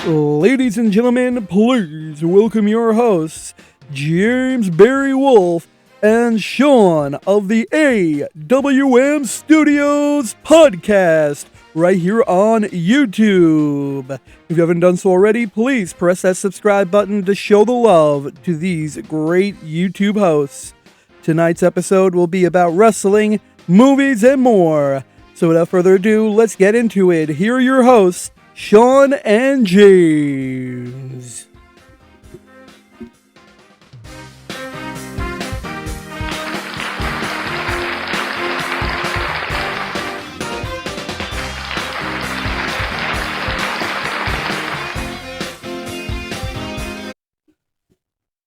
Ladies and gentlemen, please welcome your hosts, James Barry Wolf and Sean of the AWM Studios Podcast, right here on YouTube. If you haven't done so already, please press that subscribe button to show the love to these great YouTube hosts. Tonight's episode will be about wrestling, movies, and more. So without further ado, let's get into it. Here are your hosts, Sean and James.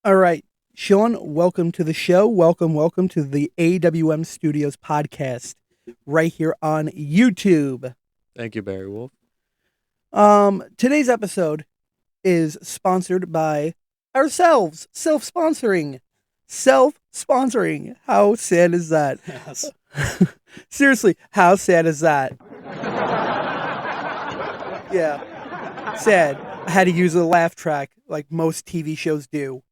All right, Sean, welcome to the show. Welcome to the AWM Studios Podcast, right here on YouTube. Thank you, Barry Wolf. Today's episode is sponsored by ourselves. Self-sponsoring. How sad is that? Yes. Seriously, how sad is that? Yeah. Sad. I had to use a laugh track like most TV shows do.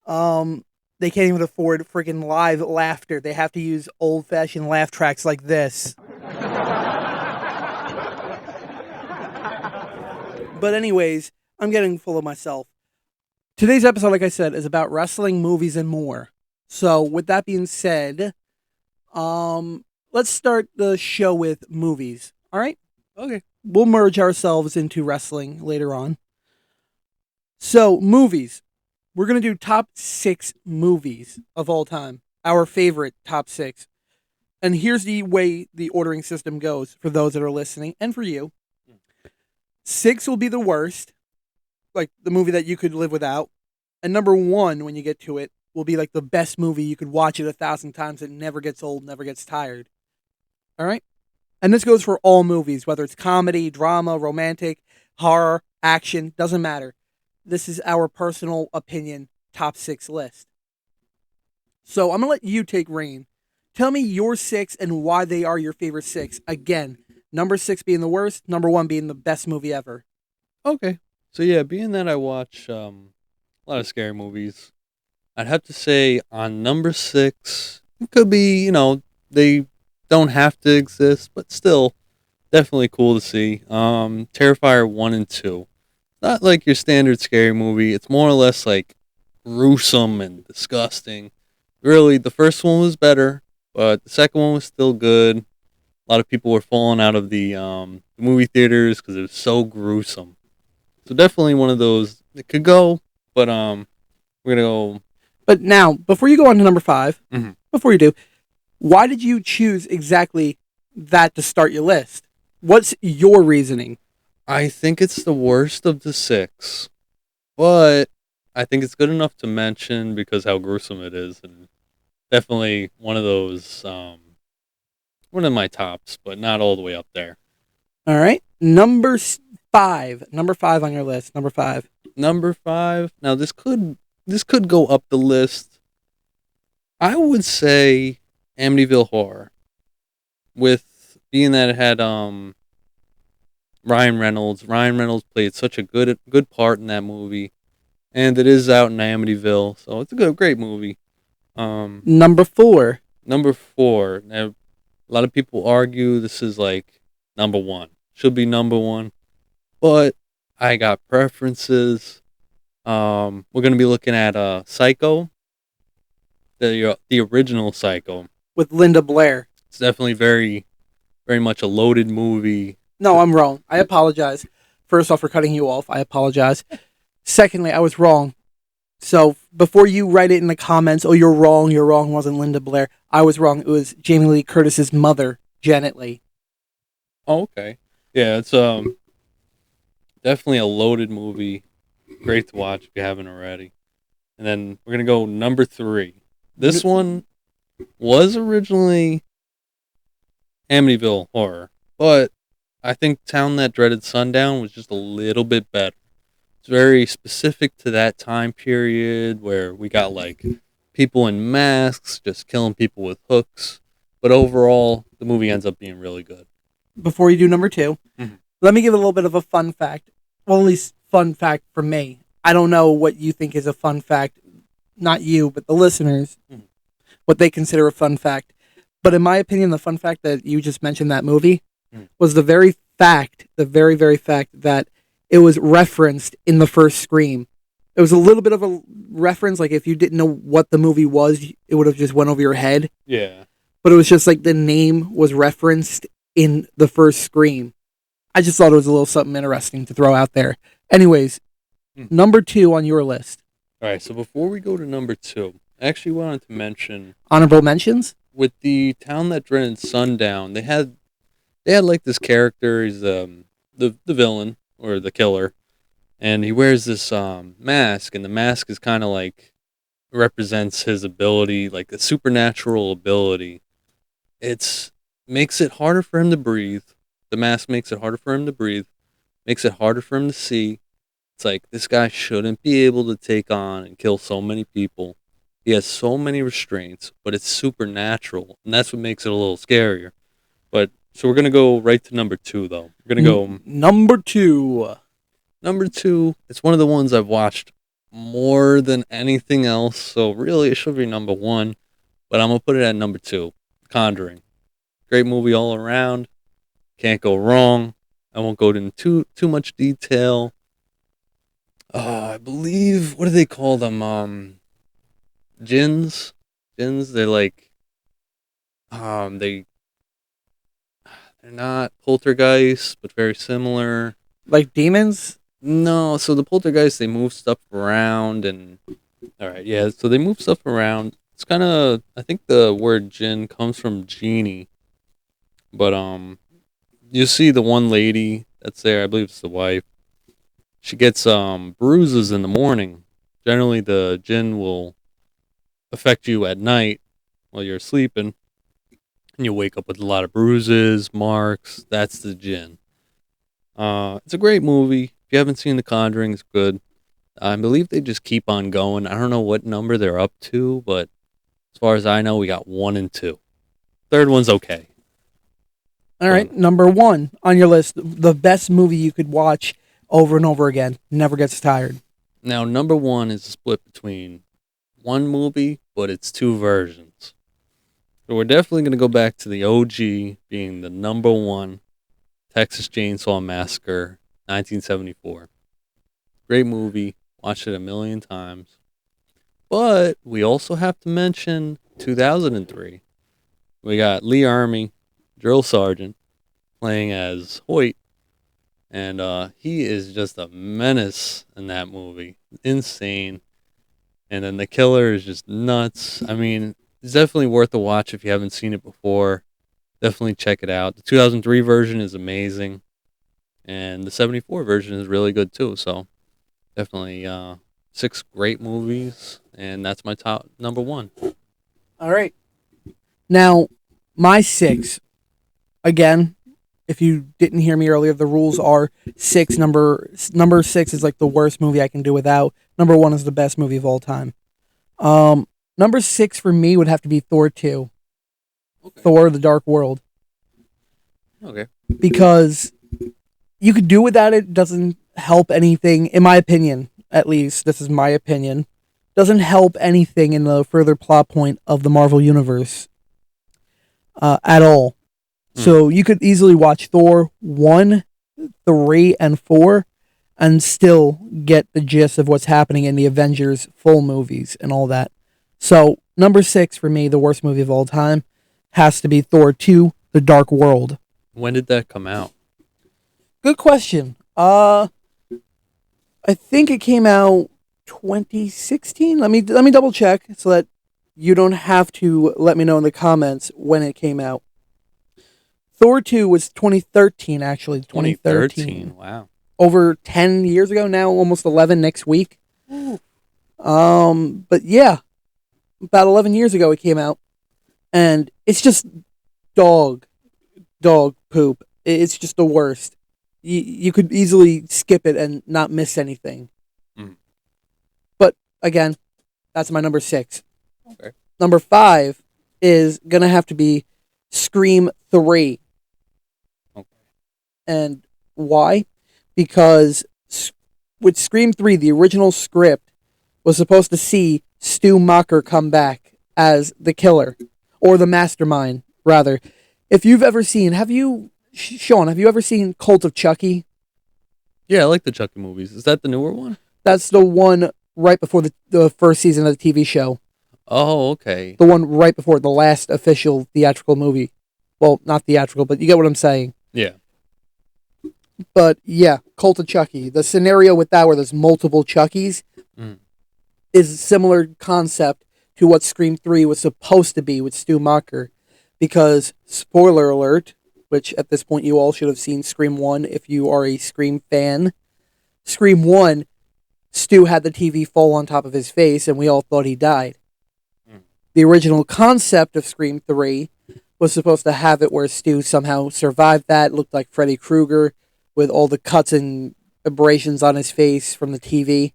They can't even afford freaking live laughter. They have to use old-fashioned laugh tracks like this. But anyways, I'm getting full of myself. Today's episode, like I said, is about wrestling, movies, and more. So with that being said, let's start the show with movies. All right? Okay. We'll merge ourselves into wrestling later on. So, movies. We're going to do top 6 movies of all time. Our favorite top 6. And here's the way the ordering system goes for those that are listening and for you. 6 will be the worst, like the movie that you could live without. And number 1, when you get to it, will be like the best movie. You could watch it 1,000 times. It never gets old, never gets tired. All right? And this goes for all movies, whether it's comedy, drama, romantic, horror, action, doesn't matter. This is our personal opinion top 6 list. So I'm going to let you take reign. Tell me your 6 and why they are your favorite 6. Again, number 6 being the worst, number 1 being the best movie ever. Okay. So yeah, being that I watch a lot of scary movies, I'd have to say on number 6, it could be, they don't have to exist, but still definitely cool to see. Terrifier 1 and 2. Not like your standard scary movie. It's more or less like gruesome and disgusting. Really, the first one was better, but the second one was still good. A lot of people were falling out of the movie theaters because it was so gruesome. So definitely one of those that could go, but we're gonna go. But now, before you go on to number 5, before you do, why did you choose exactly that to start your list? What's your reasoning? I think it's the worst of the 6, but I think it's good enough to mention because how gruesome it is, and definitely one of those, one of my tops, but not all the way up there. All right, number 5 on your list. Number 5. Now this could go up the list. I would say Amityville Horror, with being that it had Ryan Reynolds. Ryan Reynolds played such a good part in that movie, and it is out in Amityville, so it's a great movie. Number 4. Now, a lot of people argue this is like number 1. Should be number 1, but I got preferences. We're gonna be looking at Psycho, the original Psycho With Linda Blair. It's definitely very, very much a loaded movie. No, I'm wrong. I apologize. First off, for cutting you off. I apologize. Secondly, I was wrong. So before you write it in the comments, oh, you're wrong, it wasn't Linda Blair. I was wrong. It was Jamie Lee Curtis's mother, Janet Leigh. Oh, okay. Yeah, it's definitely a loaded movie. Great to watch if you haven't already. And then we're going to go number 3. This one was originally Amityville Horror, but I think Town That Dreaded Sundown was just a little bit better. It's very specific to that time period where we got like people in masks just killing people with hooks. But overall, the movie ends up being really good. Before you do number 2, let me give a little bit of a fun fact. Well, at least fun fact from me. I don't know what you think is a fun fact. Not you, but the listeners. What they consider a fun fact. But in my opinion, the fun fact that you just mentioned that movie was the very very fact that it was referenced in the first Scream. It was a little bit of a reference, like if you didn't know what the movie was, it would have just went over your head. Yeah. But it was just like the name was referenced in the first Scream. I just thought it was a little something interesting to throw out there. Anyways, number 2 on your list. All right, so before we go to number 2, I actually wanted to mention Honorable mentions? with the Town That Dreaded Sundown, they had like this character, he's the villain or the killer, and he wears this mask, and the mask is kind of like represents his ability, like a supernatural ability. It's makes it harder for him to breathe. The mask makes it harder for him to breathe, makes it harder for him to see. It's like this guy shouldn't be able to take on and kill so many people. He has so many restraints, but it's supernatural, and that's what makes it a little scarier. But so we're gonna go right to number 2, though. We're gonna go number 2. Number 2. It's one of the ones I've watched more than anything else, so really it should be number 1. But I'm gonna put it at number 2. Conjuring, great movie all around. Can't go wrong. I won't go into too much detail. I believe, what do they call them? Jinns. They're like, they're not poltergeists, but very similar. Like demons? No, so the poltergeists, they move stuff around, and all right, yeah, so they move stuff around. It's kind of, I think the word jinn comes from genie, but you see the one lady that's there, I believe it's the wife. She gets bruises in the morning. Generally, the jinn will affect you at night while you're sleeping, and you wake up with a lot of bruises, marks. That's the jinn. It's a great movie. If you haven't seen The Conjuring, it's good. I believe they just keep on going. I don't know what number they're up to, but as far as I know, we got 1 and 2. Third one's okay. All right, number 1 on your list, the best movie you could watch over and over again. Never gets tired. Now, number 1 is a split between one movie, but it's 2 versions. So we're definitely going to go back to the OG being the number 1, Texas Chainsaw Massacre, 1974. Great movie. Watched it a million times. But we also have to mention 2003. We got Lee Army, drill sergeant, playing as Hoyt. And he is just a menace in that movie. Insane. And then the killer is just nuts. I mean, it's definitely worth a watch if you haven't seen it before. Definitely check it out. The 2003 version is amazing. And the 74 version is really good too. So definitely 6 great movies. And that's my top number 1. All right. Now, my 6, again, if you didn't hear me earlier, the rules are 6. Number 6 is like the worst movie I can do without. Number 1 is the best movie of all time. Number 6 for me would have to be Thor 2. Okay. Thor: The Dark World. Okay. Because you could do without it. Doesn't help anything, in my opinion, at least. This is my opinion. Doesn't help anything in the further plot point of the Marvel Universe at all. So you could easily watch Thor 1, 3, and 4 and still get the gist of what's happening in the Avengers full movies and all that. So number 6 for me, the worst movie of all time, has to be Thor 2, The Dark World. When did that come out? Good question. I think it came out 2016. Let me double check so that you don't have to let me know in the comments when it came out. Thor 2 was 2013, actually. 2013. Wow. Over 10 years ago now, almost 11 next week. But yeah, about 11 years ago it came out. And it's just dog poop. It's just the worst. You could easily skip it and not miss anything. But again, that's my number 6. Okay. Number 5 is going to have to be Scream 3. Okay. And why? Because with Scream 3, the original script was supposed to see Stu Macher come back as the killer, or the mastermind, rather. If you've ever seen, Sean, have you ever seen Cult of Chucky? Yeah, I like the Chucky movies. Is that the newer one? That's the one right before the first season of the TV show. Oh, okay. The one right before the last official theatrical movie. Well, not theatrical, but you get what I'm saying. Yeah. But yeah, Cult of Chucky. The scenario with that where there's multiple Chuckies is a similar concept to what Scream 3 was supposed to be with Stu Macher. Because, spoiler alert, which at this point you all should have seen Scream 1 if you are a Scream fan. Scream 1, Stu had the TV fall on top of his face and we all thought he died. The original concept of Scream 3 was supposed to have it where Stu somehow survived that, looked like Freddy Krueger with all the cuts and abrasions on his face from the TV.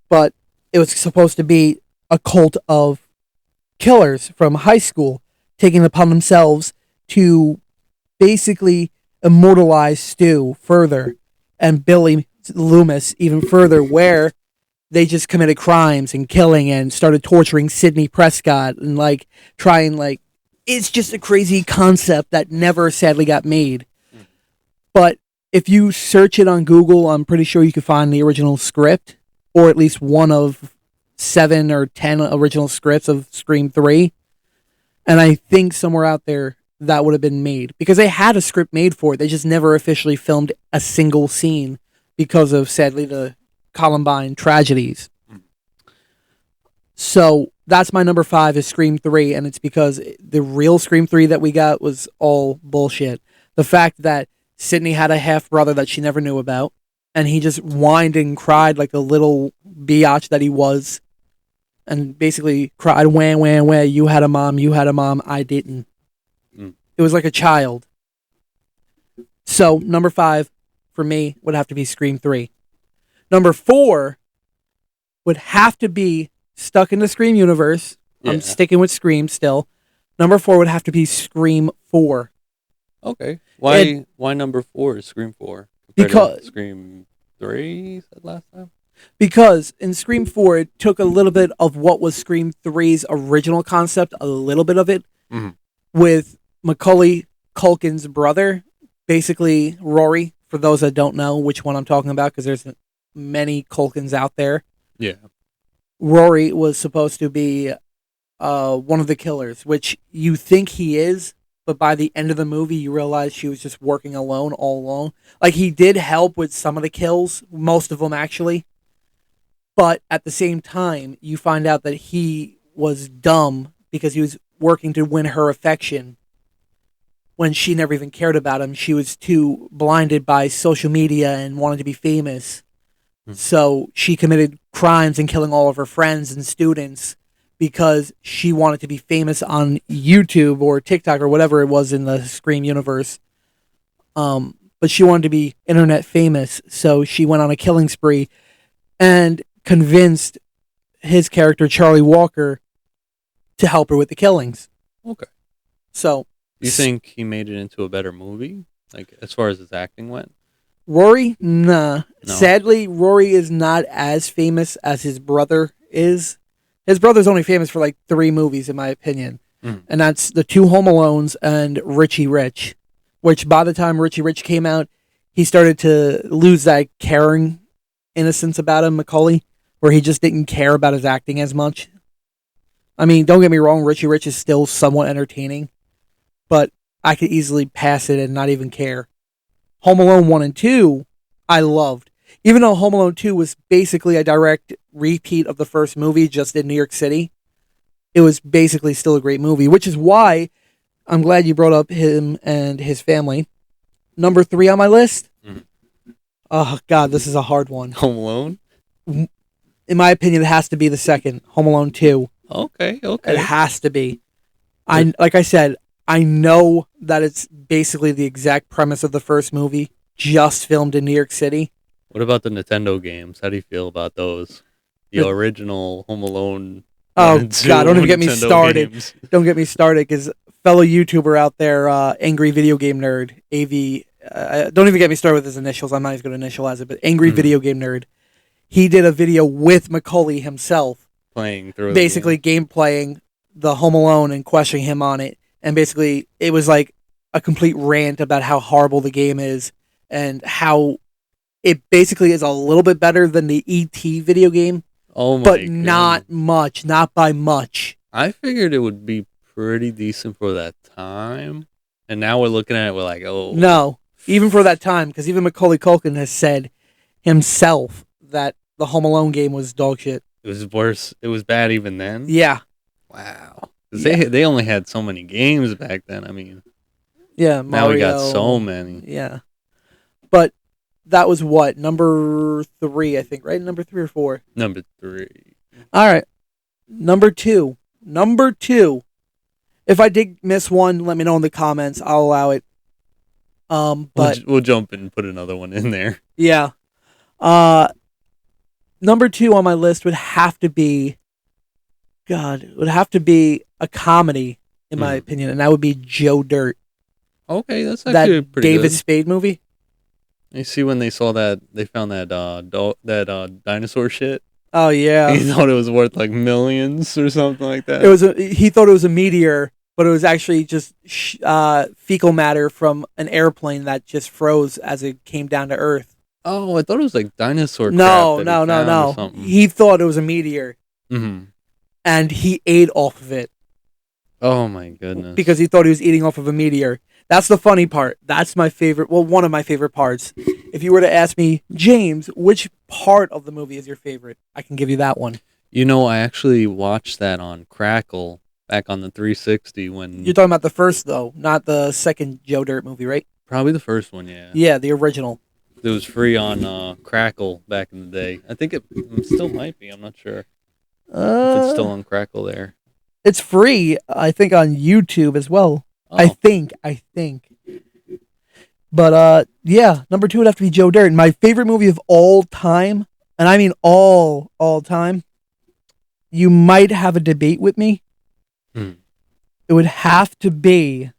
But it was supposed to be a cult of killers from high school taking it upon themselves to basically immortalize Stu further and Billy Loomis even further, where they just committed crimes and killing and started torturing Sidney Prescott and it's just a crazy concept that never sadly got made. But if you search it on Google, I'm pretty sure you can find the original script, or at least one of 7 or 10 original scripts of Scream 3. And I think somewhere out there that would have been made, because they had a script made for it. They just never officially filmed a single scene because of, sadly, the Columbine tragedies. So that's my number 5 is Scream 3, and it's because the real Scream 3 that we got was all bullshit. The fact that Sydney had a half-brother that she never knew about, and he just whined and cried like a little biatch that he was, and basically cried, wah, wah, wah, you had a mom, I didn't. It was like a child. So, number 5 for me would have to be Scream 3. Number 4 would have to be stuck in the Scream universe. Yeah. I'm sticking with Scream still. Number 4 would have to be Scream 4. Okay. Why number 4 is Scream 4? Because Scream 3 you said last time? Because in Scream 4, it took a little bit of what was Scream 3's original concept, a little bit of it, with Macaulay Culkin's brother, basically Rory, for those that don't know which one I'm talking about, because there's many Culkins out there. Yeah. Rory was supposed to be one of the killers, which you think he is, but by the end of the movie, you realize she was just working alone, all alone. Like, he did help with some of the kills, most of them actually, but at the same time, you find out that he was dumb because he was working to win her affection when she never even cared about him. She was too blinded by social media and wanted to be famous. So she committed crimes and killing all of her friends and students because she wanted to be famous on YouTube or TikTok or whatever it was in the Scream universe. But she wanted to be internet famous, so she went on a killing spree and convinced his character, Charlie Walker, to help her with the killings. Okay. So, you think he made it into a better movie, like as far as his acting went? Rory? Nah. No. Sadly, Rory is not as famous as his brother is. His brother's only famous for like 3 movies, in my opinion. And that's the 2 Home Alones and Richie Rich, which by the time Richie Rich came out, he started to lose that caring innocence about him, Macaulay, where he just didn't care about his acting as much. I mean, don't get me wrong, Richie Rich is still somewhat entertaining, but I could easily pass it and not even care. Home Alone 1 and 2, I loved. Even though Home Alone 2 was basically a direct repeat of the first movie, just in New York City, it was basically still a great movie, which is why I'm glad you brought up him and his family. Number 3 on my list? Oh, God, this is a hard one. Home Alone? In my opinion, it has to be the second, Home Alone 2. Okay. It has to be. Like I said, I know that it's basically the exact premise of the first movie, just filmed in New York City. What about the Nintendo games? How do you feel about those? The original Home Alone. Oh, God, don't even get me started. Games. Don't get me started, because fellow YouTuber out there, Angry Video Game Nerd, don't even get me started with his initials. I'm not even going to initialize it, but Angry Mhm. Video Game Nerd. He did a video with Macaulay himself, Playing through basically the game. game playing the Home Alone and questioning him on it. And basically, it was like a complete rant about how horrible the game is and how it basically is a little bit better than the ET video game, Oh my but goodness. not much, not by much. I figured it would be pretty decent for that time. And now we're looking at it, we're like, oh. No, even for that time, because even Macaulay Culkin has said himself that the Home Alone game was dog shit. It was worse. It was bad even then? Yeah, Wow. 'Cause Yeah. they only had so many games back then. I mean, yeah. now we got Mario, so many. Yeah, but that was what number 3, I think, right? Number 3 or 4. Number 3. All right, number 2. Number 2. If I did miss one, let me know in the comments. I'll allow it. But We'll jump in and put another one in there. yeah. Number 2 on my list would have to be, it would have to be a comedy, in my opinion, and that would be Joe Dirt. Okay, that's actually That pretty David good. Spade movie. You see when they saw that, they found that dinosaur shit? Oh yeah, He thought it was worth like millions or something like that. he thought it was a meteor, but it was actually just fecal matter from an airplane that just froze as it came down to Earth. Oh, I thought it was like dinosaur crap No, that he no, no, found or no. something. He thought it was a meteor, Mhm. and he ate off of it Oh my goodness. because he thought he was eating off of a meteor. That's the funny part. That's my favorite. Well, one of my favorite parts. If you were to ask me, James, which part of the movie is your favorite, I can give you that one. You know, I actually watched that on Crackle back on the 360 when You're talking about the first, though, not the second Joe Dirt movie, right? probably the first one, yeah. Yeah, the original. It was free on Crackle back in the day. I think it still might be. I'm not sure if it's still on Crackle there. It's free, I think, on YouTube as well. Oh, I think. But yeah, number 2 would have to be Joe Dirt. My favorite movie of all time, and I mean all time. You might have a debate with me. Hmm. It would have to be,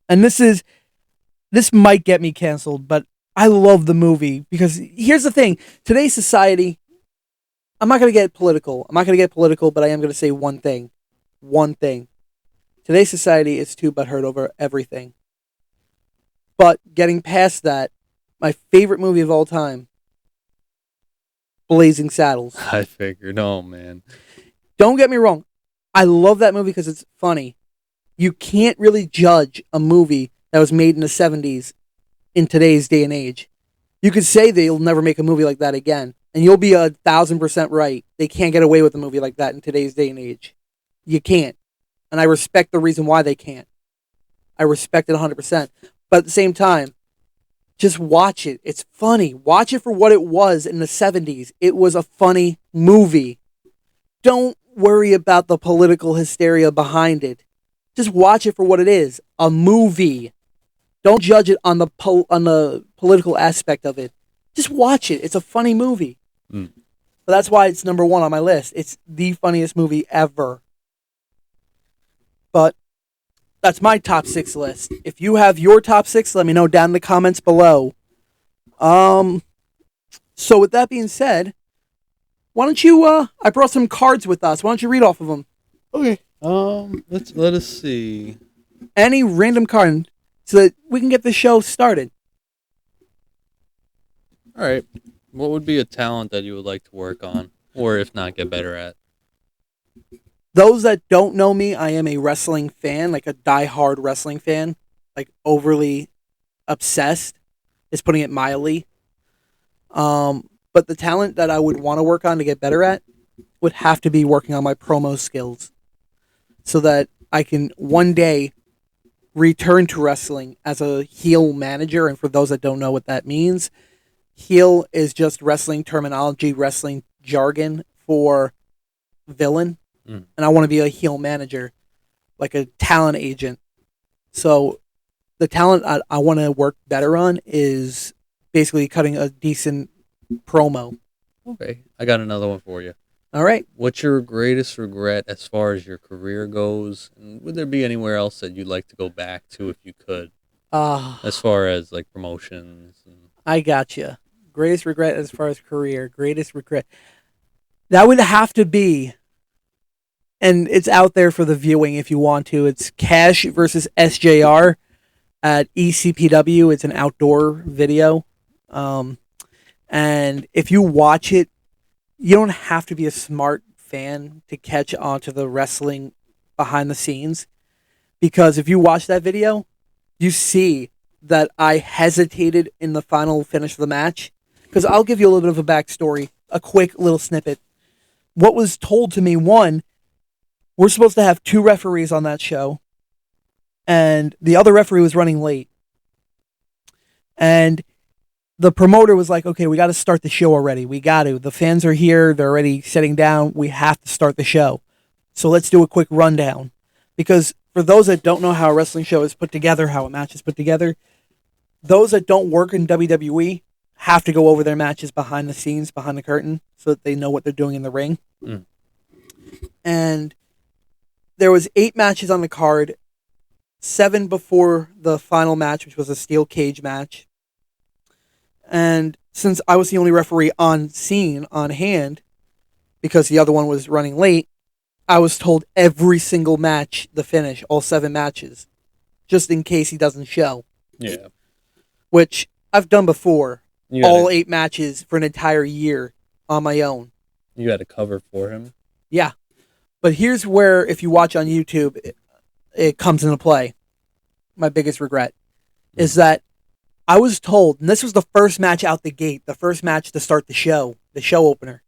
and this might get me canceled, but I love the movie because here's the thing: today's society. I'm not gonna get political. But I am gonna say one thing. Today's society is too butthurt over everything. But getting past that, my favorite movie of all time, Blazing Saddles. I figured. Oh man. Don't get me wrong. I love that movie because it's funny. You can't really judge a movie that was made in the 70s in today's day and age. You could say they'll never make a movie like that again, and you'll be 1,000% right. They can't get away with a movie like that in today's day and age. You can't. And I respect the reason why they can't. I respect it 100%. But at the same time, just watch it. It's funny. Watch it for what it was in the 70s. It was a funny movie. Don't worry about the political hysteria behind it. Just watch it for what it is, a movie. Don't judge it on the political aspect of it. Just watch it. It's a funny movie. Mm. But that's why it's number 1 on my list. It's the funniest movie ever. But that's my top 6 list. If you have your top 6, let me know down in the comments below. So with that being said, why don't you? I brought some cards with us. Why don't you read off of them? Okay. Let us see. Any random card, so that we can get the show started. All right. What would be a talent that you would like to work on, or if not, get better at? Those that don't know me, I am a wrestling fan, like a die-hard wrestling fan, like overly obsessed, is putting it mildly. But the talent that I would want to work on to get better at would have to be working on my promo skills, so that I can one day return to wrestling as a heel manager. And for those that don't know what that means, heel is just wrestling terminology, wrestling jargon for villain. Mm. And I want to be a heel manager, like a talent agent. So the talent I want to work better on is basically cutting a decent promo. Okay. I got another one for you. All right. What's your greatest regret as far as your career goes? And would there be anywhere else that you'd like to go back to if you could? as far as like promotions. I gotcha. Greatest regret as far as career. Greatest regret. That would have to be, and it's out there for the viewing if you want to. It's Cash versus SJR at ECPW. It's an outdoor video. And if you watch it, you don't have to be a smart fan to catch on to the wrestling behind the scenes. Because if you watch that video, you see that I hesitated in the final finish of the match. Because I'll give you a little bit of a backstory, a quick little snippet. What was told to me, one, we're supposed to have 2 referees on that show, and the other referee was running late. And the promoter was like, okay, we got to start the show already. We got to. The fans are here. They're already sitting down. We have to start the show. So let's do a quick rundown. Because for those that don't know how a wrestling show is put together, how a match is put together, those that don't work in WWE have to go over their matches behind the scenes, behind the curtain, so that they know what they're doing in the ring. Mm. And there was 8 matches on the card, 7 before the final match, which was a steel cage match. And since I was the only referee on scene, on hand, because the other one was running late, I was told every single match, the finish, all 7 matches, just in case he doesn't show. Yeah. Which I've done before. All 8 matches for an entire year on my own. You had a cover for him? Yeah. But here's where, if you watch on YouTube, it comes into play. My biggest regret is that I was told, and this was the first match out the gate, the first match to start the show opener.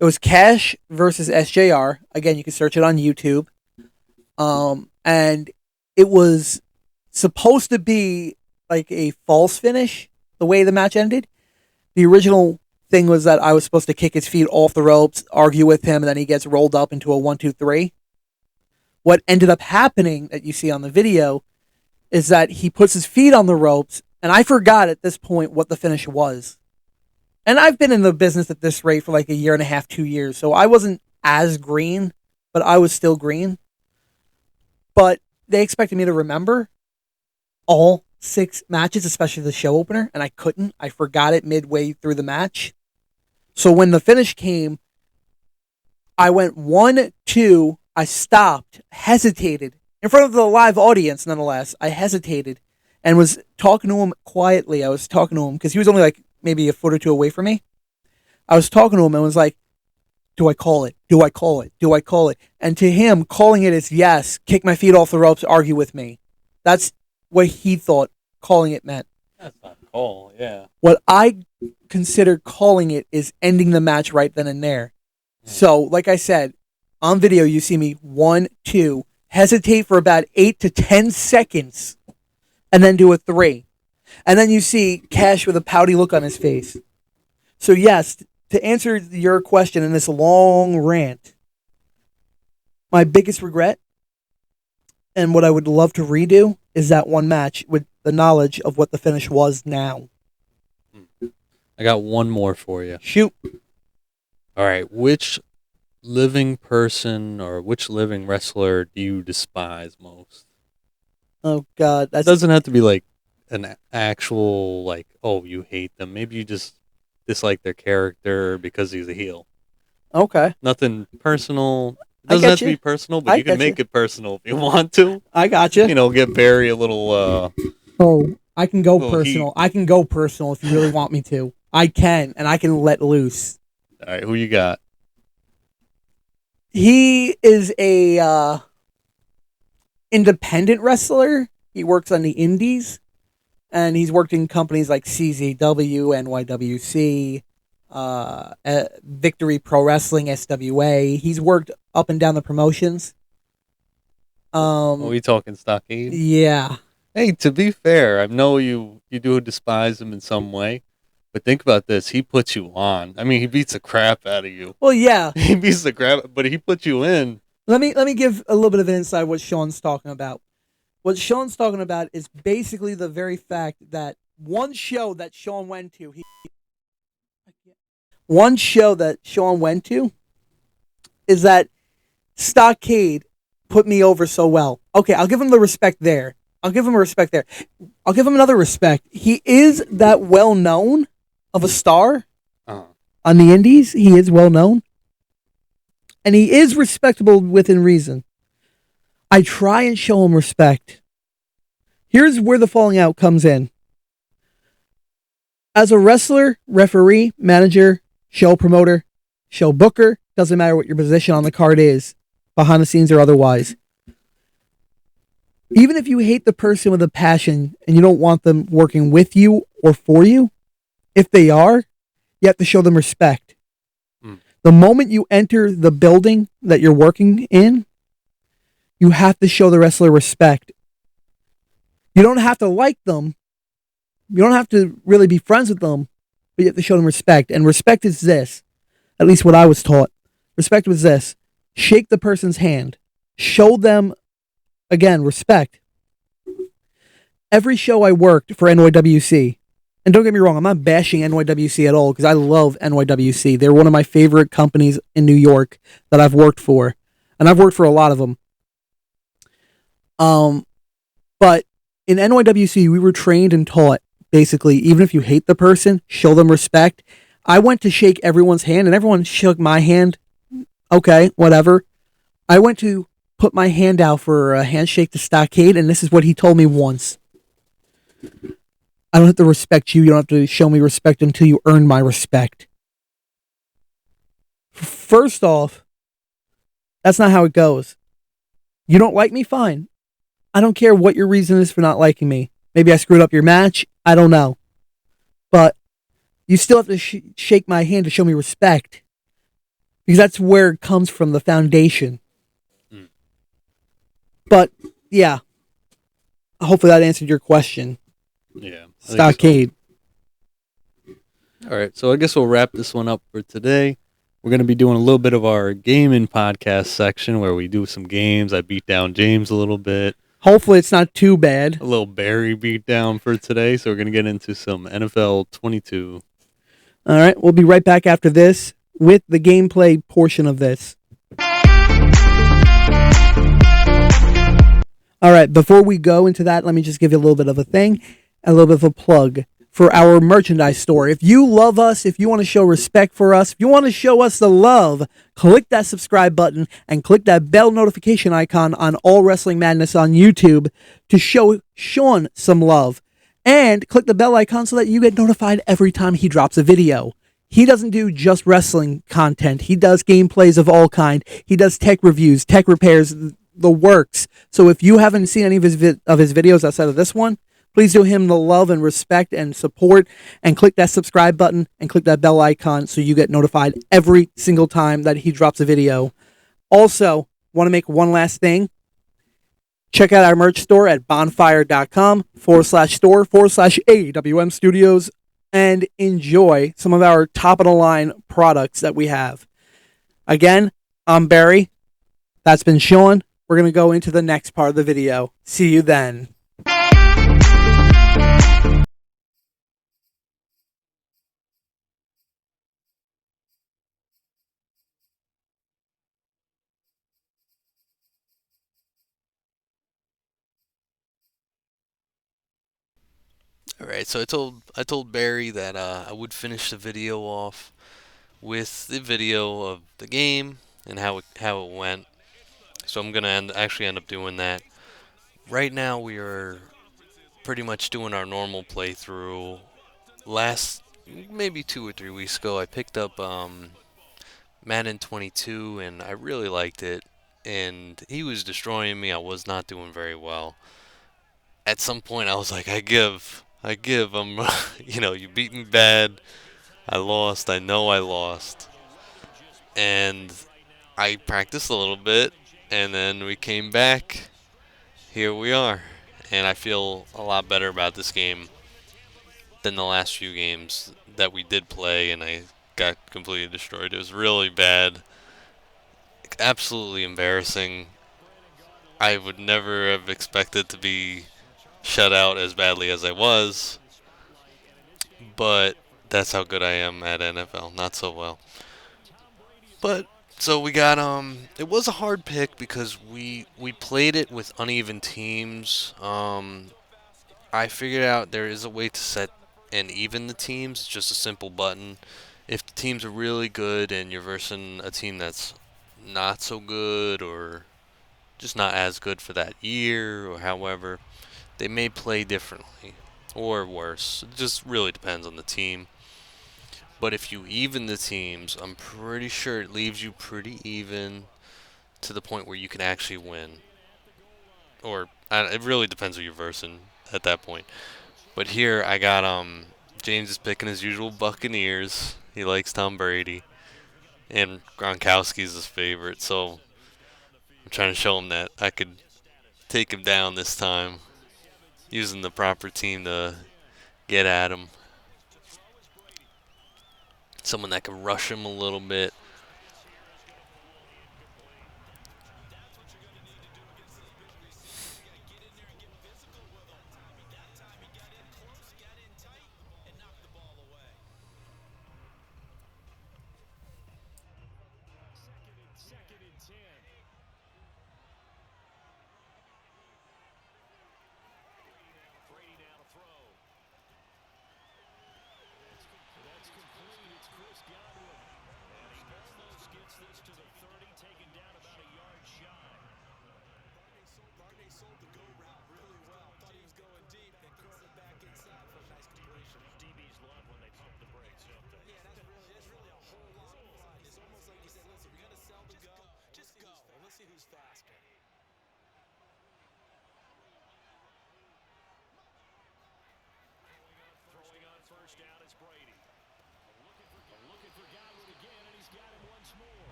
It was Cash versus SJR. Again, you can search it on YouTube. And it was supposed to be like a false finish, the way the match ended. The original thing was that I was supposed to kick his feet off the ropes, argue with him, and then he gets rolled up into a 1-2-3. What ended up happening that you see on the video is that he puts his feet on the ropes, and I forgot at this point what the finish was. And I've been in the business at this rate for like 1.5 years, 2 years, so I wasn't as green, but I was still green. But they expected me to remember all 6 matches, especially the show opener, and I couldn't. I forgot it midway through the match. So when the finish came, I went 1-2, I stopped, hesitated, in front of the live audience nonetheless. I hesitated and was talking to him quietly. I was talking to him because he was only like maybe a foot or 2 away from me. I was talking to him and was like, do I call it? Do I call it? Do I call it? And to him, calling it is yes, kick my feet off the ropes, argue with me. That's what he thought calling it meant. That's not a call, yeah. What I consider calling it is ending the match right then and there. Yeah. So, like I said, on video you see me 1-2, hesitate for about 8 to 10 seconds, and then do a 3. And then you see Cash with a pouty look on his face. So yes, to answer your question in this long rant, my biggest regret and what I would love to redo is that one match with the knowledge of what the finish was now. I got one more for you. Shoot. All right. Which living person or which living wrestler do you despise most? Oh, God. It doesn't have to be like an actual, like, oh, you hate them. Maybe you just dislike their character because he's a heel. Okay. Nothing personal. It doesn't have to be personal, but you can make it personal if you want to. I got you. You know, get Barry a little... I can go personal. I can go personal if you really want me to. I can, and I can let loose. All right, who you got? He is a independent wrestler. He works on the indies, and he's worked in companies like CZW, NYWC, Victory Pro Wrestling, SWA. He's worked up and down the promotions. Are we talking Stockade? Yeah. Hey, to be fair, I know you do despise him in some way, but think about this. He puts you on. I mean, he beats the crap out of you. Well, yeah. He beats the crap, but he puts you in. Let me give a little bit of an insight what Sean's talking about. What Sean's talking about is basically the very fact that one show that Sean went to, is that Stockade put me over so well. Okay, I'll give him the respect there. I'll give him a respect there. I'll give him another respect. He is that well known of a star Uh, on the Indies. He is well known. And he is respectable within reason. I try and show him respect. Here's where the falling out comes in. As a wrestler, referee, manager, show promoter, show booker, doesn't matter what your position on the card is, behind the scenes or otherwise. Even if you hate the person with a passion and you don't want them working with you or for you, if they are, you have to show them respect. The moment you enter the building that you're working in, you have to show the wrestler respect. You don't have to like them. You don't have to really be friends with them, but you have to show them respect. And respect is this, at least what I was taught. Respect was this. Shake the person's hand. Show them, again, respect. Every show I worked for NYWC, and don't get me wrong, I'm not bashing NYWC at all because I love NYWC. They're one of my favorite companies in New York that I've worked for, and I've worked for a lot of them. But in NYWC, we were trained and taught, basically, even if you hate the person, show them respect. I went to shake everyone's hand, and everyone shook my hand. Okay, whatever. I went to put my hand out for a handshake to Stockade, and this is what he told me once. I don't have to respect you. You don't have to show me respect until you earn my respect. First off, that's not how it goes. You don't like me? Fine. I don't care what your reason is for not liking me. Maybe I screwed up your match. I don't know. But you still have to shake my hand to show me respect. Because that's where it comes from, the foundation. But, yeah. Hopefully that answered your question. Yeah. Stockade. So. All right. So I guess we'll wrap this one up for today. We're going to be doing a little bit of our gaming podcast section where we do some games. I beat down James a little bit. Hopefully it's not too bad. A little Barry beat down for today. So we're going to get into some NFL 22. All right. We'll be right back after this with the gameplay portion of this. All right, before we go into that, let me just give you a little bit of a thing, a little bit of a plug for our merchandise store. If you love us, if you want to show respect for us, if you want to show us the love, click that subscribe button and click that bell notification icon on All Wrestling Madness on YouTube to show Sean some love. And click the bell icon so that you get notified every time he drops a video. He doesn't do just wrestling content. He does gameplays of all kind. He does tech reviews, tech repairs, the works. So if you haven't seen any of his videos outside of this one, please do him the love and respect and support and click that subscribe button and click that bell icon so you get notified every single time that he drops a video. Also, want to make one last thing. Check out our merch store at bonfire.com/store/AWM Studios and enjoy some of our top of the line products that we have. Again, I'm Barry. That's been Sean. We're going to go into the next part of the video. See you then. All right, so I told Barry that I would finish the video off with the video of the game and how it went. So I'm gonna actually end up doing that. Right now we are pretty much doing our normal playthrough. Last maybe 2 or 3 weeks ago, I picked up Madden 22 and I really liked it. And he was destroying me. I was not doing very well. At some point, I was like, I give. I'm, you beat me bad. I lost. I know I lost. And I practiced a little bit, and then we came back. Here we are. And I feel a lot better about this game than the last few games that we did play, and I got completely destroyed. It was really bad. Absolutely embarrassing. I would never have expected to be shut out as badly as I was, but that's how good I am at NFL. Not so well. But So we got it was a hard pick because we played it with uneven teams. I figured out there is a way to set and even the teams. It's just a simple button. If the teams are really good and you're versing a team that's not so good or just not as good for that year or however, they may play differently or worse. It just really depends on the team. But if you even the teams, I'm pretty sure it leaves you pretty even to the point where you can actually win. Or it really depends who you're versing at that point. But here I got James is picking his usual Buccaneers. He likes Tom Brady, and Gronkowski's his favorite. So I'm trying to show him that I could take him down this time using the proper team to get at him. Someone that can rush him a little bit.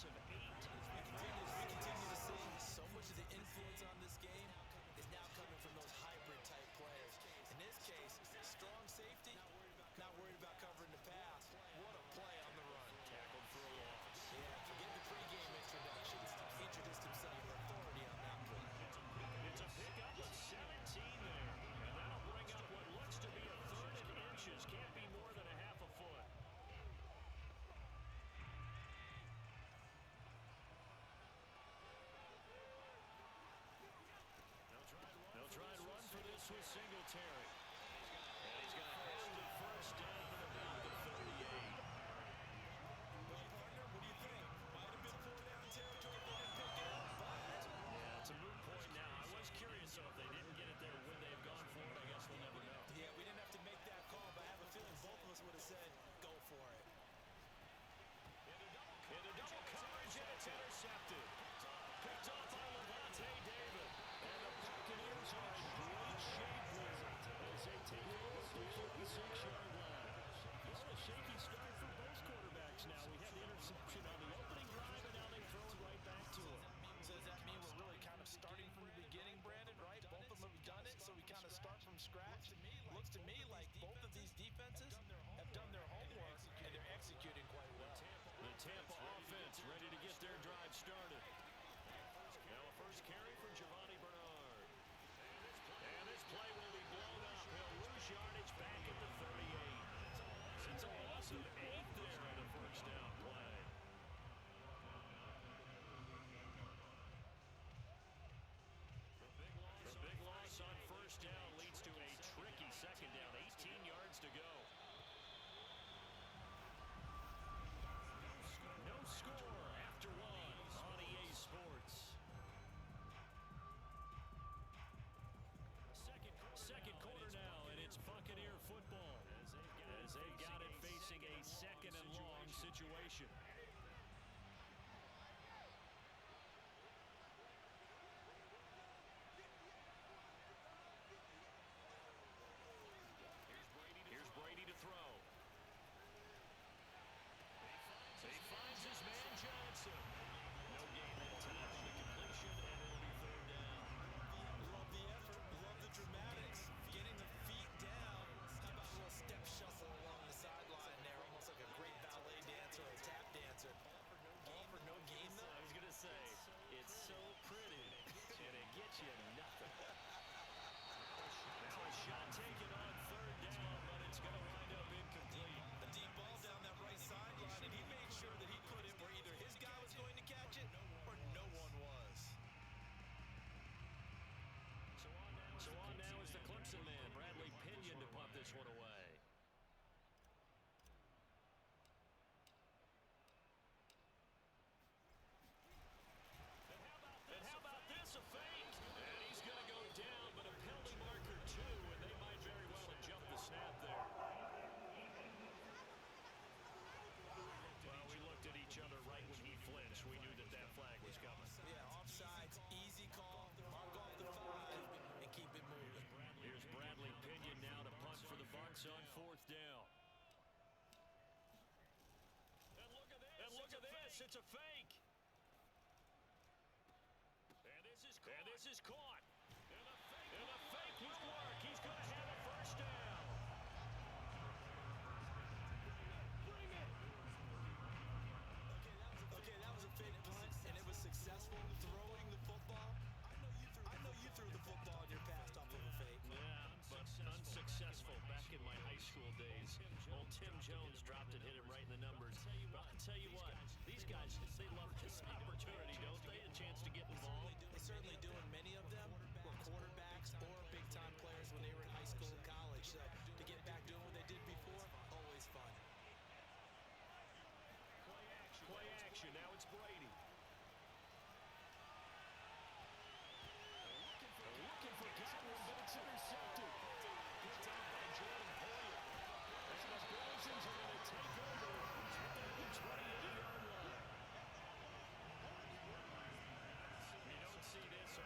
loss of 8. We continue to see so much of the influence on this game is now coming from those hybrid-type players. In this case, strong safety, not worried about covering the pass. What a play on the run. Tackled for a loss. Yeah, forget the pregame introductions. He introduced himself with authority on that play. It's a pickup of 17 there. And that'll bring up what looks to be a third and inches. Can't be more than a half a foot. They'll try and run for this with Singletary. And he's going to head to first down at about the 38. Well, partner, what do you think? Might have been 4-down territory if they didn't pick it up, but... Yeah, it's a moot point now. I was curious, though, if they didn't get it there, would they have gone for it? I guess we'll never know. Yeah, we didn't have to make that call, but I have a feeling both of us would have said, go for it. Into double coverage, and it's intercepted. Picked off by Levante David. And the Buccaneers are in great shape here as they take over the 46-yard line. Well, a shaky start for both quarterbacks now. We had the interception on the opening drive, and now they throw it right back to him. So does that mean we're really kind of starting from the beginning, Brandon, right? Both of them have done it, so we kind of start from scratch. Looks to me like both of these defenses have done their homework, and they're executing quite well. The Tampa offense ready to get their drive started. Now a first carry for Giovanni Bernard. And this play will be blown up. He'll lose yardage back at the 38. It's a loss of 8 there at a first down play. The big loss on first down leads to a tricky second down. 18 yards to go. No score after one on EA Sports. Second quarter now, and it's Buccaneer football as they've got it facing a second and long situation. Here's Brady to throw. He finds his man Johnson. No gain that time. The completion, and it'll be third down. Love the effort. Love the dramatics. Getting the feet down. How about a little step shuffle along the sideline there? Almost like a great ballet dancer or a tap dancer. All for no gain, though? I was going to say, it's so pretty, and it gets you nothing. Now a shot taken on third down, but it's going to wind up incomplete. A deep ball down that right sideline, and he made sure that he put it where either his guy was going to catch it or no one was. So on now is the Clemson man, Bradley Pinion, to punt this one away. And how about this, a fake? And he's going to go down, but a penalty marker too, and they might very well have jumped the snap there. Well, we looked at each other right when he flinched. We knew that that flag was coming. Yeah, offsides, easy call, mark off the 5, and keep it moving. Here's Bradley Pinion now to punt for the Bucs on fourth down. And look at this, it's a fake. And this is caught. And the fake will work. He's going to have a first down. Bring it. Okay, that was a fake punt, and it was successful. Throwing the football. I know you threw the football in your past off of a fake. Yeah, but unsuccessful back in my high school days. Old Tim Jones dropped it, hit him right in the numbers. But I'll tell you what, these guys, they love this opportunity, don't they? A chance to get involved. They certainly do, and many of them were quarterbacks or big-time players when they were in high school and college. So to get back doing what they did before, always fun. Play action, now it's Brady. Looking for Godwin, but it's intercepted. Picked up by Jordan Poyer. And the Blazers are going to take over at the 28-yard line. You don't see this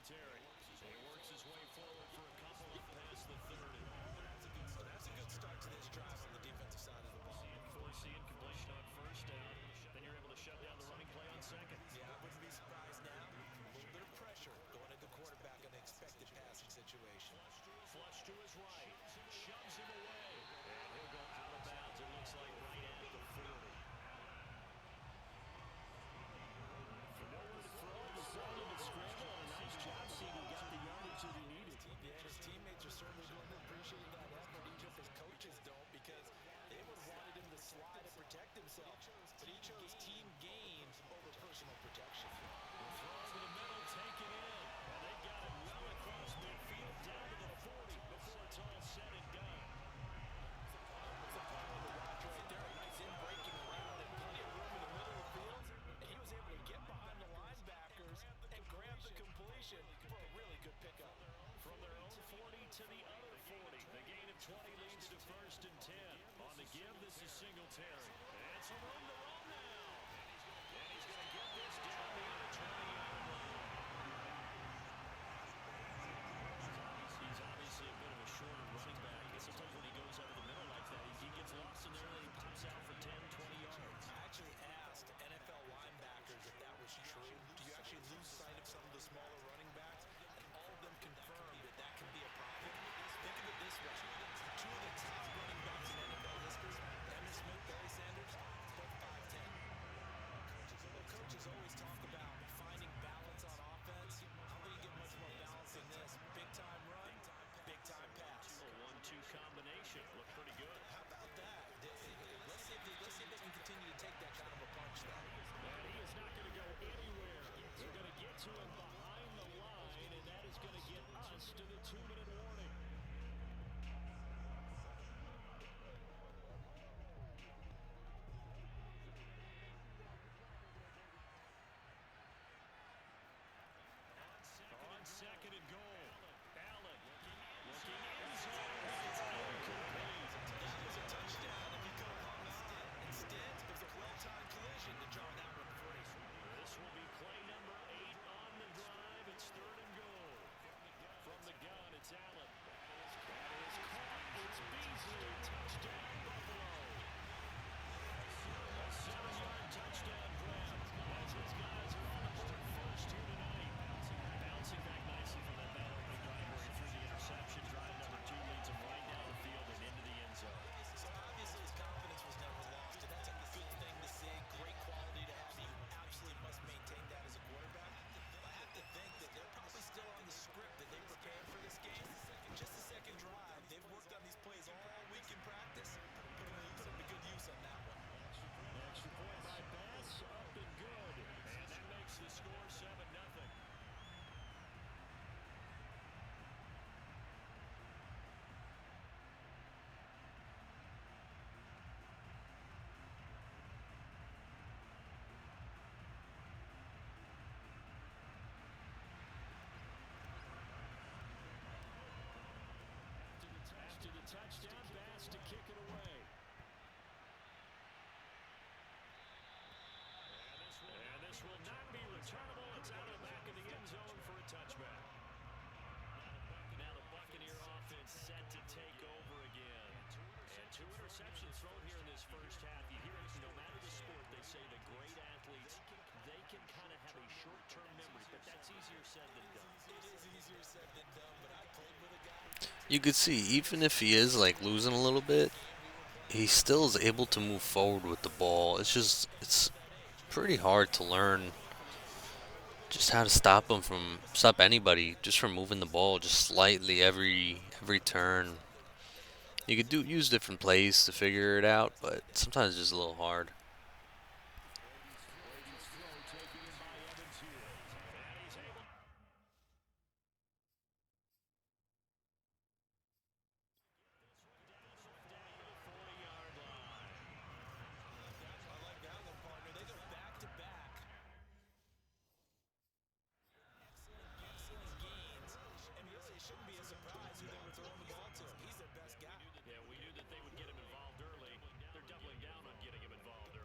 Singletary. He works his way forward for a couple up past the 30. That's a good start to this drive on the defensive side of the ball. Forcing completion on first down. Then you're able to shut down the running play on second. Yeah, I wouldn't be surprised now. A little bit of pressure going at the quarterback in an expected passing situation. Flush to his right. Shoves him away. And he'll go out of bounds. It looks like right at the 40. For nowhere to throw, he decided to scramble. And a nice job seeing he got the yardage that he needed. Yeah, his teammates are certainly going to appreciate that effort, even if his coaches don't, because they would have wanted him to slide and protect himself. But he chose team gains over personal protection. Throw over the middle, taken in. And they got it well across midfield, down to the 40 before it's all said and done. That's a power to watch right there. A nice in-breaking route and plenty of room in the middle of the field. And he was able to get behind the linebackers and grab the completion for a really good pickup. From their own 40 to the other 40. The gain of 20 leads to 1st and 10. On the give, this is Singletary. And some room to run now. And he's going to get this down the other 20-yard line. He's obviously a bit of a shorter running back. And sometimes when he goes over the middle like that, he gets lost in there and he pops out for 10, 20 yards. I actually asked NFL linebackers if that was true. Do you actually lose sight of some of the smaller running backs? And all of them confirmed that that can be a problem. Think of it this way. Two of the top running backs in NFL history, Emmitt Smith, Barry Sanders, both 5'10". Well, coaches always talk about finding balance on offense. How can you get much more balance than this? Big time run, big time pass. A 1-2 combination. Looked pretty good. How about that? Let's see if they can continue to take that kind of a punch there. And he is not going to go anywhere. They're going to get to him behind the line, and that is going to get us to the 2-minute warning. On 2nd and goal. Allen looking end zone. Incomplete. That was a touchdown if he could have hung on. Instead, it was a well-timed collision to draw that one free. This will be play number 8 on the drive. It's 3rd and goal. From the gun, it's Allen. That is caught. It's Beasley. Touchdown, Buffalo. A 7-yard touchdown grab. As his guys are on the board first here tonight. Bouncing back nicely from that bad opening drive where he threw the interception. Drive number 2 leads him right down the field and into the end zone. So obviously his confidence was never lost, and that's a good thing to see. Great quality to have. You absolutely must maintain that as a quarterback. I have to think that they're probably still on the script that they prepared for this game. Just the second drive. They've worked on these plays all week in practice. Put them to good use on that one. Extra point by Bass, up and good. And that makes the score 7-0. After the touchdown, Bass to kick it away. And this will not be returnable. It's out of the back of the end zone for a touchback. Now the Buccaneer offense set to take over again. And 2 interceptions thrown here in this first half. You hear it, no matter the sport, they say the great athletes, they can kind of have a short-term memory, but that's easier said than done. It is easier said than done, but I played with a guy. You could see, even if he is like losing a little bit, he still is able to move forward with the ball. It's pretty hard to learn just how to stop anybody just from moving the ball just slightly every turn. You could use different plays to figure it out, but sometimes it's just a little hard. Brady's throw taken in by Evans here. And he's able. Down to the 40-yard line. I like that one, partner. They go back-to-back. Excellent gains. And really, it shouldn't be a surprise who they were throwing the ball to. He's their best guy. Yeah, we knew that they would get him involved early. They're doubling down on getting him involved early.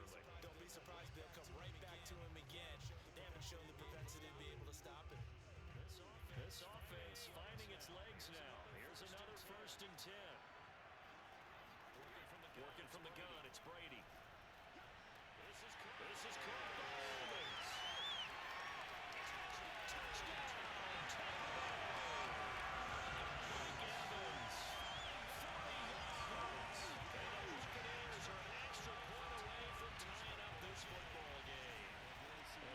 First and 10. Working from the gun, it's Brady. This is caught by Evans. Touchdown, Tampa Bay. Mike Evans, 40 yards. And the Buccaneers are an extra point away from tying up this football game.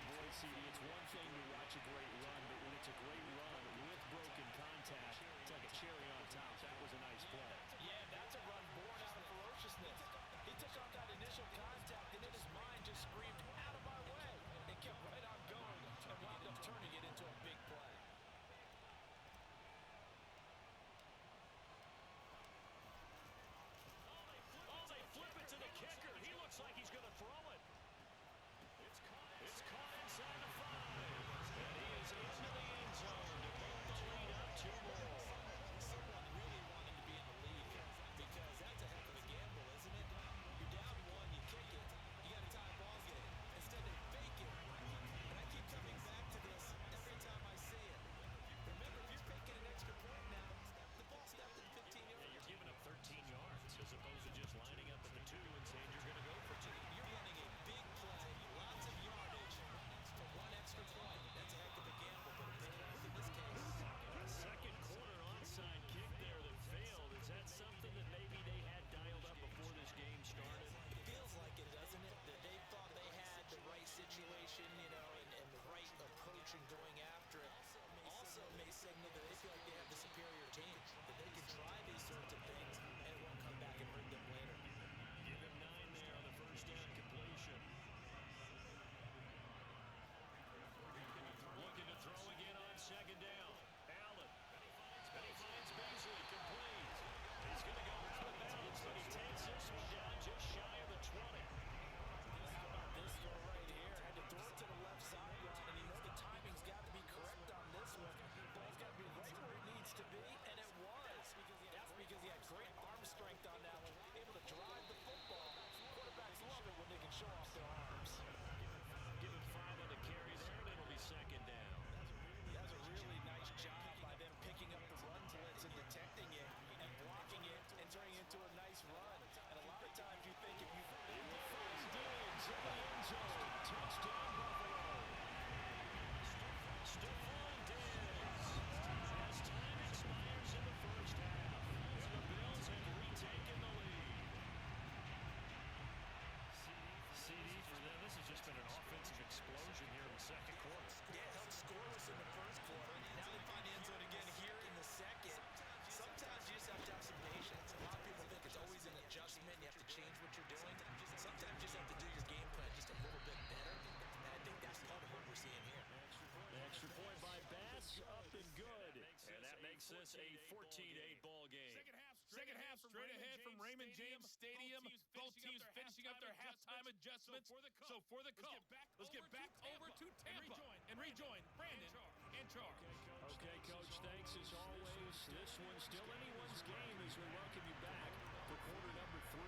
Boy, CD, it's one thing to watch a great run, but when it's a great run with broken contact, it's like a cherry on top. That was a nice play. Yeah, that's a run born out of ferociousness. He took off that initial contact, and in his mind just screamed, out of my way, and kept right on going, and wound up turning it into a big play. Oh, they flip it to the kicker. He looks like he's going to throw it. It's caught inside the 5. And he is into the end zone to move the lead up 2 more. Someone really wanting to be in the lead here, because that's a heck of a gamble, isn't it? You're down 1, you kick it, you got a tie ball game. Instead they fake it. And I keep coming back to this every time I say it. Remember, if you're faking an extra point now, the ball snapped at 15 yards. Yeah, you're giving up 13 yards as opposed to just lining up at the 2 and saying you're going to go for 2. You're running a big play, lots of yardage for 1 extra point. That's a heck of a gamble, but it paid off in this case. A second quarter onside kick there that failed. Is that something that maybe they had dialed up before this game started? It feels like it, doesn't it? That they thought they had the right situation, and the right approach in going after it. Also may signal that they feel like they have the superior team, that they can try these sorts of things, and it won't come back and hurt them later. Give him 9 there on the first down completion. Looking to throw again on second down. Allen. And he finds Beasley, complete. He's going to go out of bounds, but he takes this one down just shy of the 20. How about this throw right here? Had to throw it to the left sideline, and you know the timing's got to be correct on this one. Ball's got to be right where it needs to be, and it was. That's because he had great arm strength on that one, able to drive the football. Quarterbacks love it when they can show off their arms. Give him 5 on the carry there, and it'll be second down. That was a really nice job by them picking up the run blitz and detecting it and blocking it and turning it into a nice run. And a lot of times you think if you Diggs in the end zone. Touchdown, Buffalo. Stephon Diggs. As time expires in the first half, and the Bills have retaken the lead. CD for them. This has just been an offensive explosion here in the second quarter. Yeah, held scoreless in the first quarter. Now they find the end zone again here in the second. Sometimes you just have to have some patience. A lot of people think it's always an adjustment. You have to change what you're doing. Sometimes you just have to do your game plan just a little bit better. And I think that's part of what we're seeing here. Extra point by Bass, up and good. And that makes this a 14-8 ball game. Second half straight ahead from Raymond James Stadium. Both teams finishing up their halftime adjustments. So for the Cup, let's get back over to Tampa and rejoin Brandon and Char. Okay, Coach, thanks as always. This one's still anyone's game as we welcome you back for quarter number 3.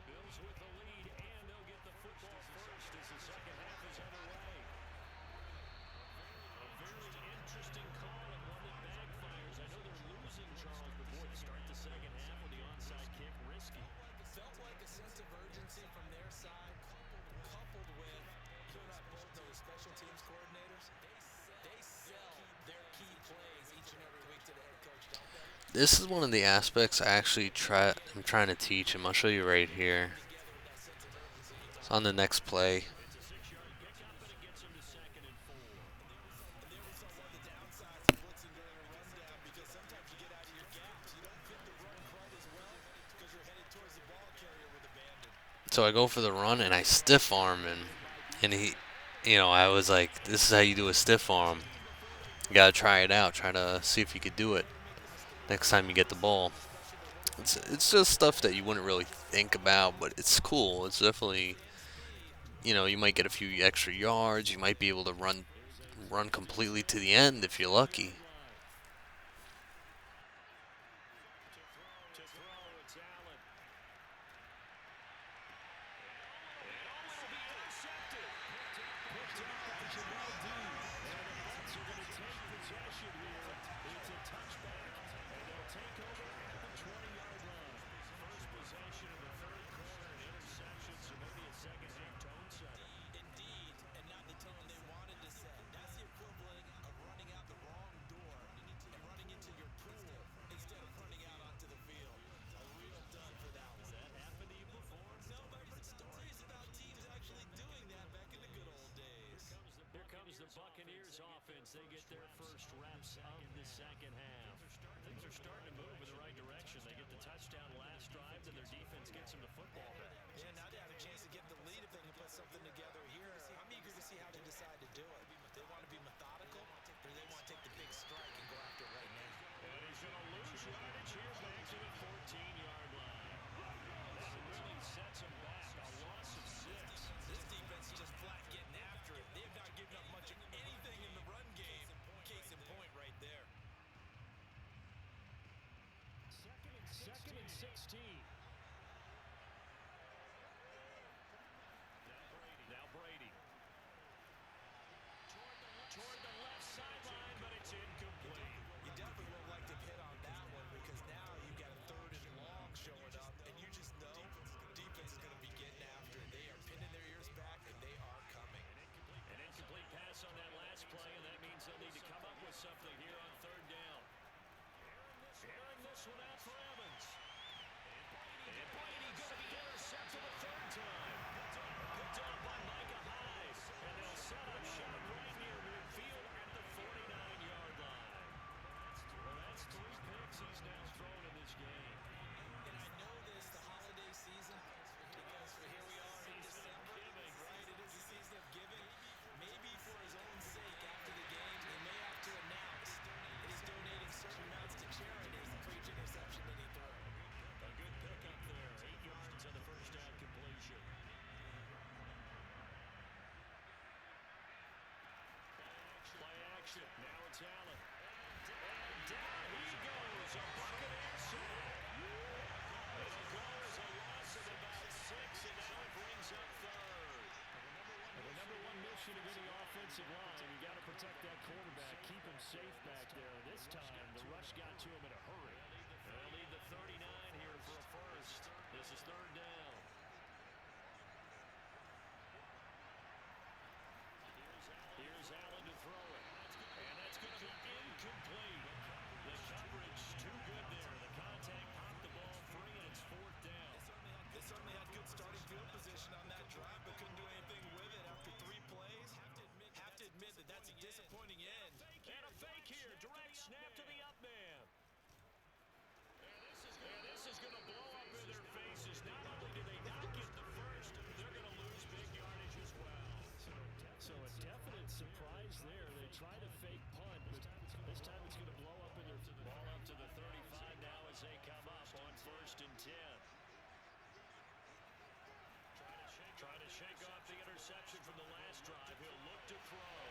Bills with the lead, and they'll get the football first as the second half is underway. A very interesting call and one that backfires. I know they're losing Charles, but boy, to start the second half with the onside kick, risky. Felt like a sense of urgency from their side, coupled with, you and I both know the special teams coordinators, they sell their key plays each and every week to the head coach, don't they? This is one of the aspects I actually I'm trying to teach him. I'll show you right here. It's on the next play. It's a 6-yard pickup, and it gets him to second and 4. And there we saw one of the downsides of blitzing during a rundown, because sometimes you get out of your gaps. You don't fit the run quite as well because you're headed towards the ball carrier with abandon. So I go for the run and I stiff arm him. And he, I was like, this is how you do a stiff arm. You got to try it out. Try to see if you could do it next time you get the ball. It's just stuff that you wouldn't really think about, but it's cool. It's definitely, you might get a few extra yards. You might be able to run completely to the end if you're lucky. To throw, it's Allen. Picked up by Jamel Dean. And the Bucs are going to take possession here It's a touchback, and they'll take over at the 20-yard line. First possession of the third quarter, an interception, so maybe a second-half tone setter. Indeed, and not the tone they wanted to set. That's the equivalent of running out the wrong door and running into your pool instead of running out onto the field. A real dud for that one. Has that happened to you before? No, but I've heard stories about teams actually doing that back in the good old days. Here comes the Buccaneers offense. They get their first reps of the second half. Things are starting to move in the right direction. They get the touchdown last drive, then their defense gets them the football back. Yeah, now they have a chance to get the lead if they can put something together here. I'm eager to see how they decide to do it. They want to be methodical, or they want to take the big strike and go after it right now. And he's going to lose yardage here back to the 14-yard line. That really sets him back. A loss of 6. This defense is just flat getting after it. They have not given up much of anything in the run game. Case in point right there. Second and 16. Now Brady. Toward the left sideline, but it's incomplete. You definitely won't like to hit on that one because now you've got a third and long showing up, and you just know the defense is going to be getting after it. They are pinning their ears back, and they are coming. An incomplete pass on that last play, and that means they'll need to come up with something here on third down. Airing this one out for Evans. And Brady going to be intercepted a third time. Picked up by Micah Hyde. And they'll set up shot right near midfield at the 49-yard line. Well, that's 3 picks he's now thrown in this game. And I know this, the holiday season, because here we are in December, right? It is the season of giving. Maybe for his own sake after the game, he may have to announce that he's donating certain amounts to charity for each interception that he threw. A good pickup there. 8 yards on the first down completion. Play action. Now it's Allen. And down he goes. A Buccaneer sack. It'll go as a loss of about 6, and now it brings up third. The number one mission of any offensive line, you got to protect that quarterback, keep him safe back there. This time, the rush got to him in a hurry. And they'll need the 39 here for a first. This is third down. Here's Allen to throw it. And that's going to be incomplete. The coverage too good there. The contact popped the ball free, and it's fourth down. They certainly had good starting field position on that drive, but couldn't do anything with it after 3 plays. Have to admit that that's a disappointing end. And a fake here. Direct snap to the up man. And this is going to blow up in their faces. Not only do they not get the first, they're going to lose big yardage as well. So a definite surprise there. They try to fake punt, but this time it's going to blow up in their ball up to the 35 now as they come up on 1st and 10. Trying to shake off the interception from the last drive. He'll look to throw.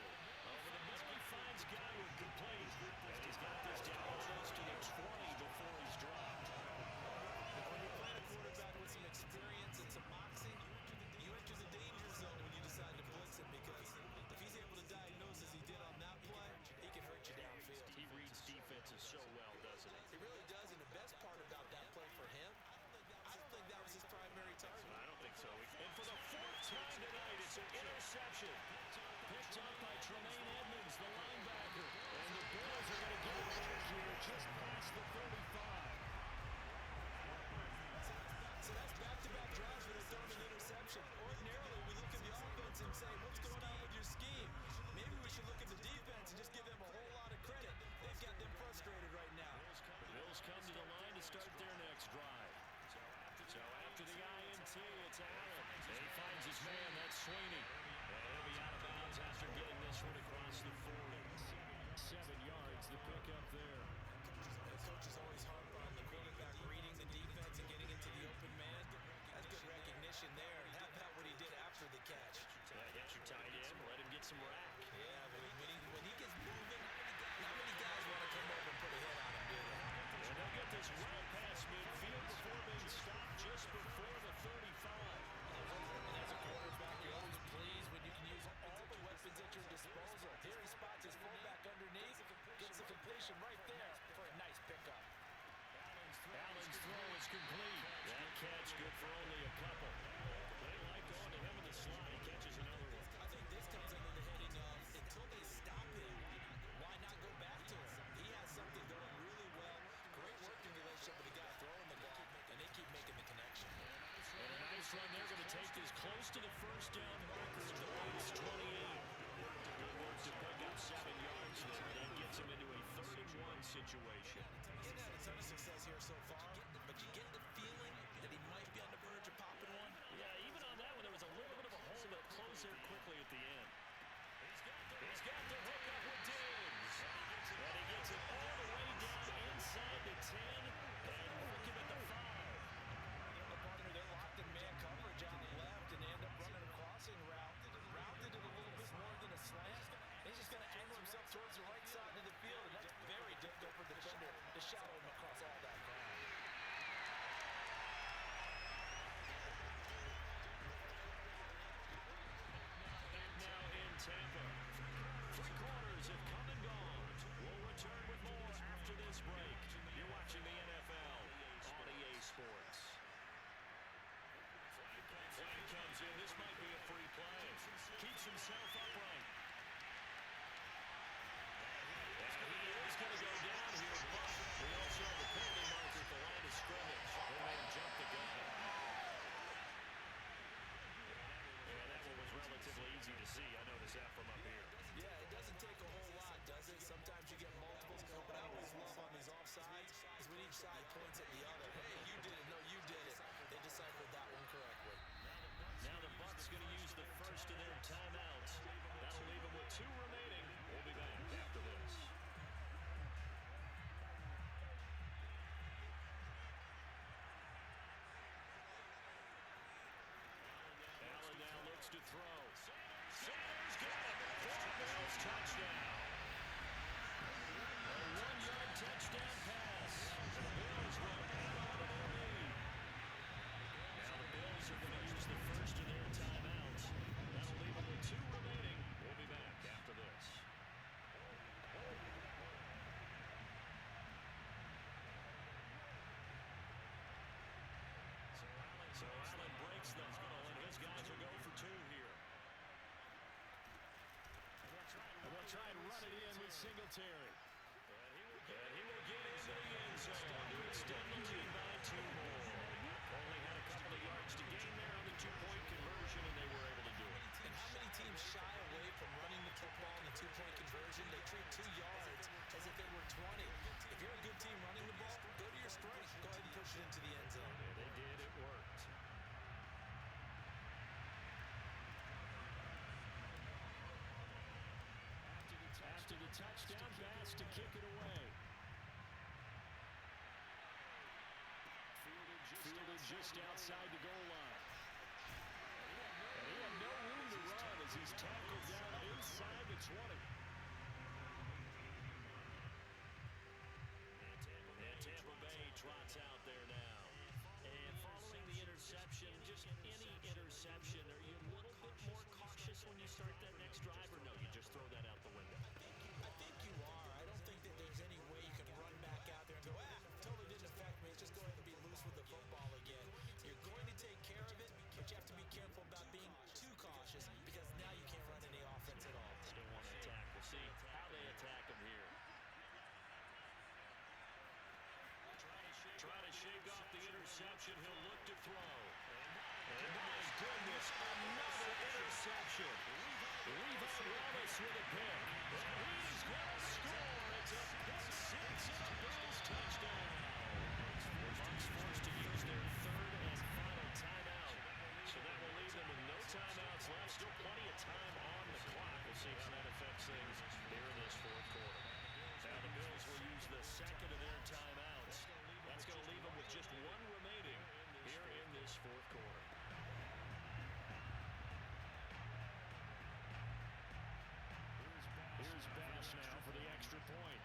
Over the middle, he finds Godwin complete. And he's got this down close to the 20 before he's dropped. When you're playing a quarterback with some experience and some moxie, you enter the danger zone when you decide to blitz him, because if he's able to diagnose as he did on that play, he can hurt you downfield. He reads defenses so well, doesn't he? He really does, and the best part about that play for him, I don't think that was his primary target. I don't think so. And for the 4th time tonight, it's an interception. Picked up by Tremaine Edmonds, the linebacker. And the Bills are going to get it back here just past the 35. So that's back-to-back drives where they're throwing an interception. Ordinarily, we look at the offense and say, what's going on with your scheme? Maybe we should look at the defense and just give them a whole lot of credit. They've got them frustrated right now. The Bills come to the line to start their next drive. So after the INT, it's Allen. And he finds his man, that's Sweeney. And he'll be out of bounds after getting this one across the 40. 7 yards, the pickup there. The coaches always harp on the quarterback reading the defense and getting into the open man. That's good recognition there. How about what he did after the catch? Get your tight end, let him get some rack. Yeah, but when he gets moving, not many guys want to come over and put a hit on him, do they? And they'll get this well past midfield before being stopped just before the 35. And as a quarterback, you're always pleased when you can use all the weapons at your disposal. Here he spots his fullback underneath, gets the completion right there. situation. He hasn't had a ton of success here so far, but you get the feeling that he might be on the verge of popping one. Yeah, even on that one, there was a little bit of a hole that closed there quickly at the end. He's got the hook up with Diggs. And he gets it all the way down inside the 10 and working at the 5. Partner, they're locked in man coverage out left, and they end up running a crossing route. Routed it a little bit more than a slant. He's just going to angle himself towards the right side of the field, and that's very difficult for the defender to shadow him across all that ground. And now in Tampa, 3 quarters have come and gone. We'll return with more after this break. You're watching the NFL on EA Sports. Flag comes in. This might be a free play. Keeps himself upright. And he is going to go down here, but we also have a penalty marker at the line of scrimmage. They may have jumped the gun. And that one was relatively easy to see. I noticed that from up here. Yeah, it doesn't take a whole lot, does it? Sometimes you get multiples, but I always love on these offsides is when each side points at the other. Hey, you did it. No, you did it. They deciphered that one correctly. Now the Bucs going to use the first of their timeouts. That'll leave them with 2 remaining. We'll be back after this. Allen now looks to throw. Sanders got it. 4 Bills touchdown. A 1-yard touchdown pass. The Bills will add on to their lead. Now the Bills are going to use the first of their timeouts. That'll leave them with 2 remaining. We'll be back after this. So Allen breaks them, and his guys will go for 2 here. And they'll try and run it in with Singletary. And he will get into the end zone to extend the lead by 2 more. Only had a couple of yards to gain there on the 2-point conversion, and they were able to do it. And how many teams shy away from running the football in the 2-point conversion? They treat 2 yards as if it were 20. If you're a good team running the ball, go to your strength. Go ahead and push it into the end zone. Yeah, they did. It worked. After the touchdown pass to kick it away. Fielded just outside the goal line. And he had no room to run as he's tackled down inside the 20. And Tampa Bay trots out there now. And following the interception, just any interception, are you a little bit more cautious when you start that next drive, or no, you just throw that out the window? I think you are. I don't think that there's any way you can run back out there and go, totally didn't affect me. Just go ahead and be loose with the football again. You're going to take care of it, but you have to be careful about being too cautious because now you can't run any offense at all. Still want to attack. We'll see how they attack him here. Trying to shake off the interception. He'll look to throw. And my goodness, another interception. Levi Wallace with a pick. And he's going to score. It's a pick 6 and a Bills touchdown. Bucs forced to use their 3rd and final timeout. So that will leave them with no timeouts left. Still plenty of time on the clock. We'll see how that affects things here in this 4th quarter. Now the Bills will use the 2nd of their timeouts. That's going to leave them with just 1 remaining here in this 4th quarter. Here's Bass now for the extra point.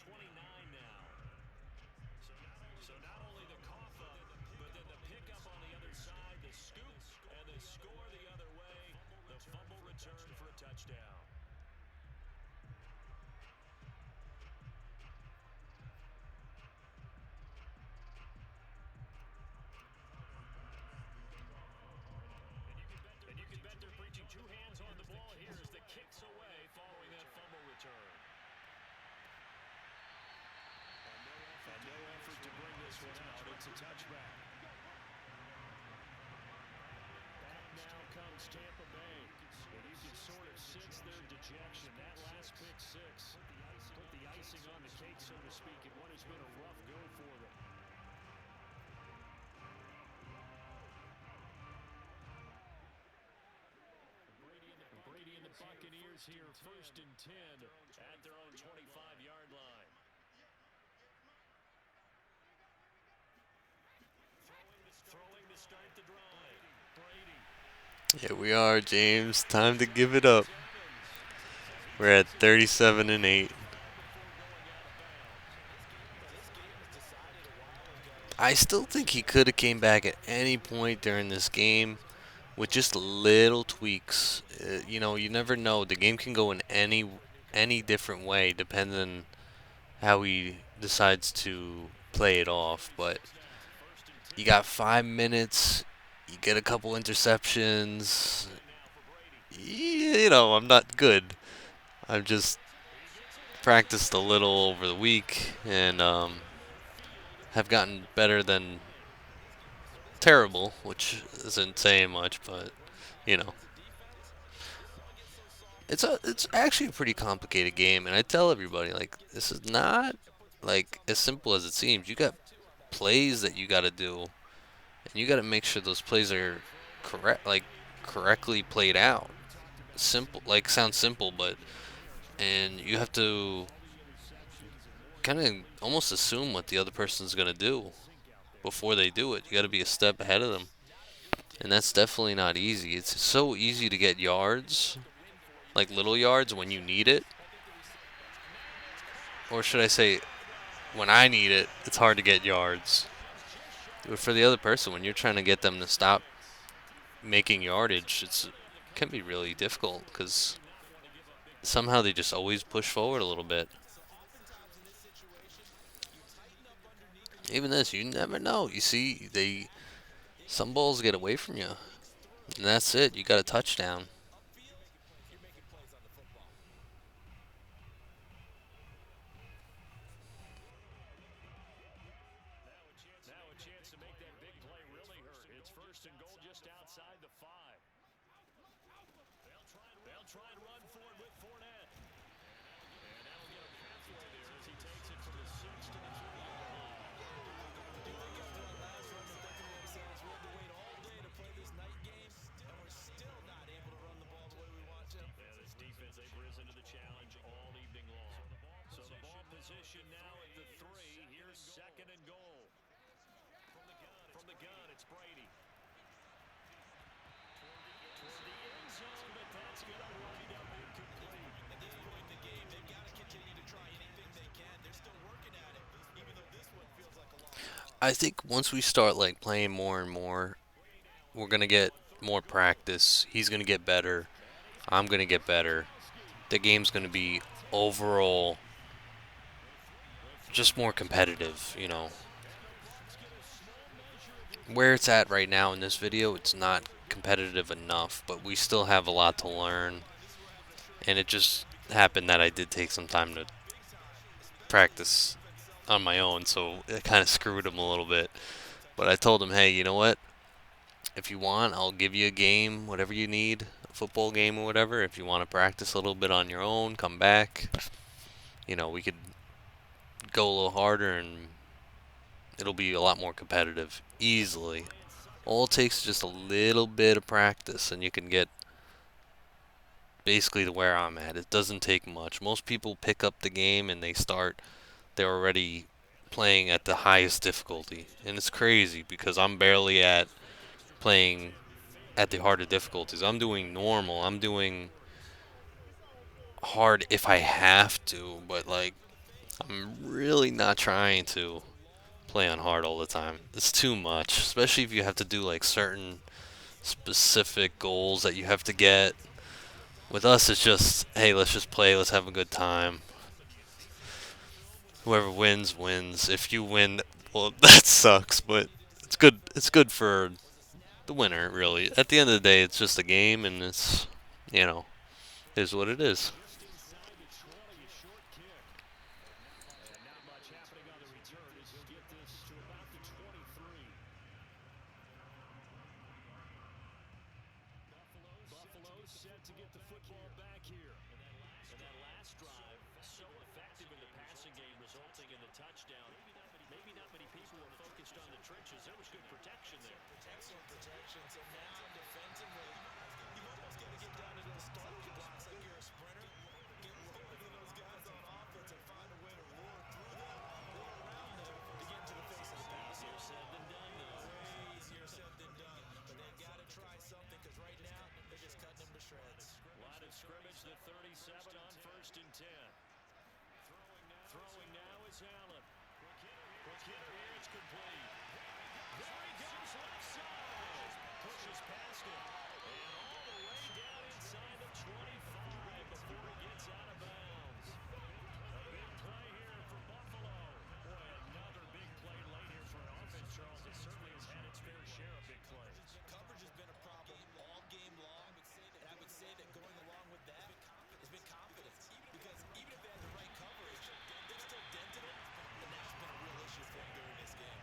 29 now. So not only the cough up, but then the pickup on the other side, the scoop, and the score the other way. The fumble return for a touchdown. And you can bet they're preaching two hands on the ball here as the kick's away following that fumble return. And no effort to bring this one out. It's a touchback. Back now comes Tampa Bay. And you can sort of sense their dejection. That last pick six put the icing on the cake, so to speak, in what has been a rough go for them. Brady and the Buccaneers here, 1st and 10 at their own 25-yard line. Throwing to start the drive. Brady. Here we are, James. Time to give it up. We're at 37-8. I still think he could have came back at any point during this game with just little tweaks. You know, you never know. The game can go in any different way depending on how he decides to play it off. But you got 5 minutes. You get a couple interceptions. You know, I'm not good. I've just practiced a little over the week and have gotten better than terrible, which isn't saying much, but you know, it's actually a pretty complicated game, and I tell everybody like this is not like as simple as it seems. You got plays that you got to do, and you got to make sure those plays are correctly played out. Simple, like sounds simple, but and you have to kind of almost assume what the other person's gonna do before they do it. You got to be a step ahead of them. And that's definitely not easy. It's so easy to get yards, like little yards when you need it. Or should I say, when I need it, it's hard to get yards. But for the other person, when you're trying to get them to stop making yardage, it can be really difficult because somehow they just always push forward a little bit. Even this, you never know. You see, some balls get away from you, and that's it. You got a touchdown. Now a chance to make that big play really hurt. It's 1st and goal just outside the 5. They'll try and run for it with Fournette. And that'll get a pathway there as he takes it from the 6 to the 3-yard line. Yeah, this defense, they've risen to the challenge all evening long. So the ball position now at the 3. Here's 2nd and goal. From the gun, it's Brady. Toward the end zone, but that's going to wind up incomplete. At this point in the game, they've got to continue to try anything they can. They're still working at it, even though this one feels like a long shot. I think once we start like playing more and more, we're gonna get more practice. He's gonna get better. I'm gonna get better. The game's gonna be overall just more competitive, you know. Where it's at right now in this video, it's not competitive enough, but we still have a lot to learn. And it just happened that I did take some time to practice on my own, so it kind of screwed him a little bit. But I told him, hey, you know what? If you want, I'll give you a game, whatever you need, a football game or whatever. If you want to practice a little bit on your own, come back. You know, we could go a little harder and it'll be a lot more competitive, easily. All it takes is just a little bit of practice and you can get basically to where I'm at. It doesn't take much. Most people pick up the game and they're already playing at the highest difficulty. And it's crazy because I'm barely at playing at the harder difficulties. I'm doing normal. I'm doing hard if I have to, but like I'm really not trying to play on hard all the time. It's too much, especially if you have to do like certain specific goals that you have to get. With us, it's just, hey, let's just play, let's have a good time. Whoever wins wins. If you win, well, that sucks, but it's good. It's good for the winner, really. At the end of the day, it's just a game, and it's, you know, is what it is. Inside the 20, a short kick. And not much happening on the return as he'll get this to about the 23. Buffalo set to get the football back here. And that last drive, so effective in the passing game, resulting in the touchdown. Maybe not many people were focused on the trenches. There was good protection there. Excellent protection. So now defensively, you've almost got to get down to those starting blocks like you're a sprinter. Get rolling to those guys on offense and find a way to roar through them, roar around them to get into the face of the pass. Easier said than done, though. Way easier said than done. But they've got to try something because right now they're just cutting them to shreds. Line of scrimmage, the 37 on 1st and 10. Throwing now is Allen. Quick hitter here, it's complete. There he goes, left side. Pushes past it. And all the way down inside the 25 before he gets out of bounds. A big play here for Buffalo. Boy, another big play late here for an offense, Charles, that certainly has had its fair share of big plays. Coverage has been a problem all game long, and I would say that going along with that has been confidence. Because even if they had the right coverage, they've still dented it, and that's been a real issue for them during this game.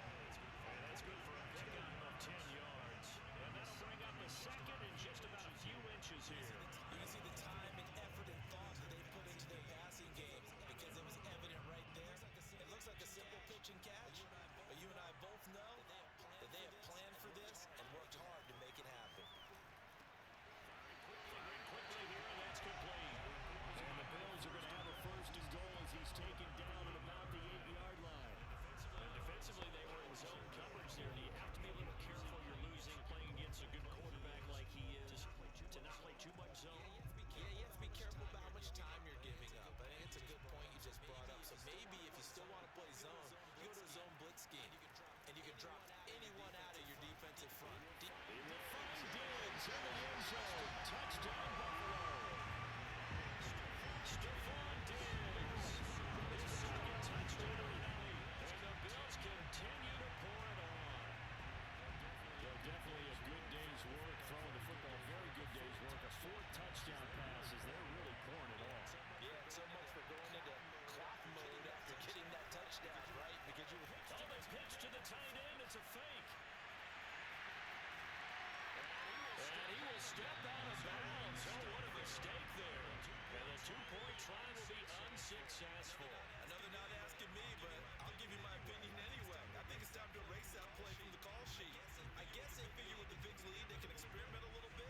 And that's good for a pickup of 10 yards. And that'll bring up the second in just about a few inches here. You can see the time and effort and thought that they put into their passing game because it was evident right there. It looks like a simple pitch and catch, but you and I both know that they have planned for this and worked hard to make it happen. Firing quickly here, and that's complete. And the Bills are going to have a 1st and goal as he's taken down at about the 8-yard line. And defensively, they were in zone coverage there. Do you have to be a little careful? You're losing, playing against a good quarterback like he is, to not play too much zone? Yeah, you have to be careful about how much time you're giving up. I think it's a good point you just brought up. So maybe if you still want to play zone, you go to a zone blitz scheme, and you can drop anyone out of your defensive front. In the front, Diggs in the end zone. Touchdown, Buffalo. Stephon Diggs. His second touchdown of the night. And the Bills continue to pour it on. Yeah, definitely a good day's work throwing the football. Very good day's work. A 4th touchdown pass as they're really pouring it on. Yeah, so much for going into clock mode after getting that touchdown, right? Because you were Oh, they pitch to the tight end. It's a fake. And he will step out of bounds. Oh, what a mistake there. And the 2-point try will be unsuccessful. another not asking me, but I'll give you my opinion anyway. I think it's time to erase that play from the call sheet. I guess they figure with the big lead they can experiment a little bit.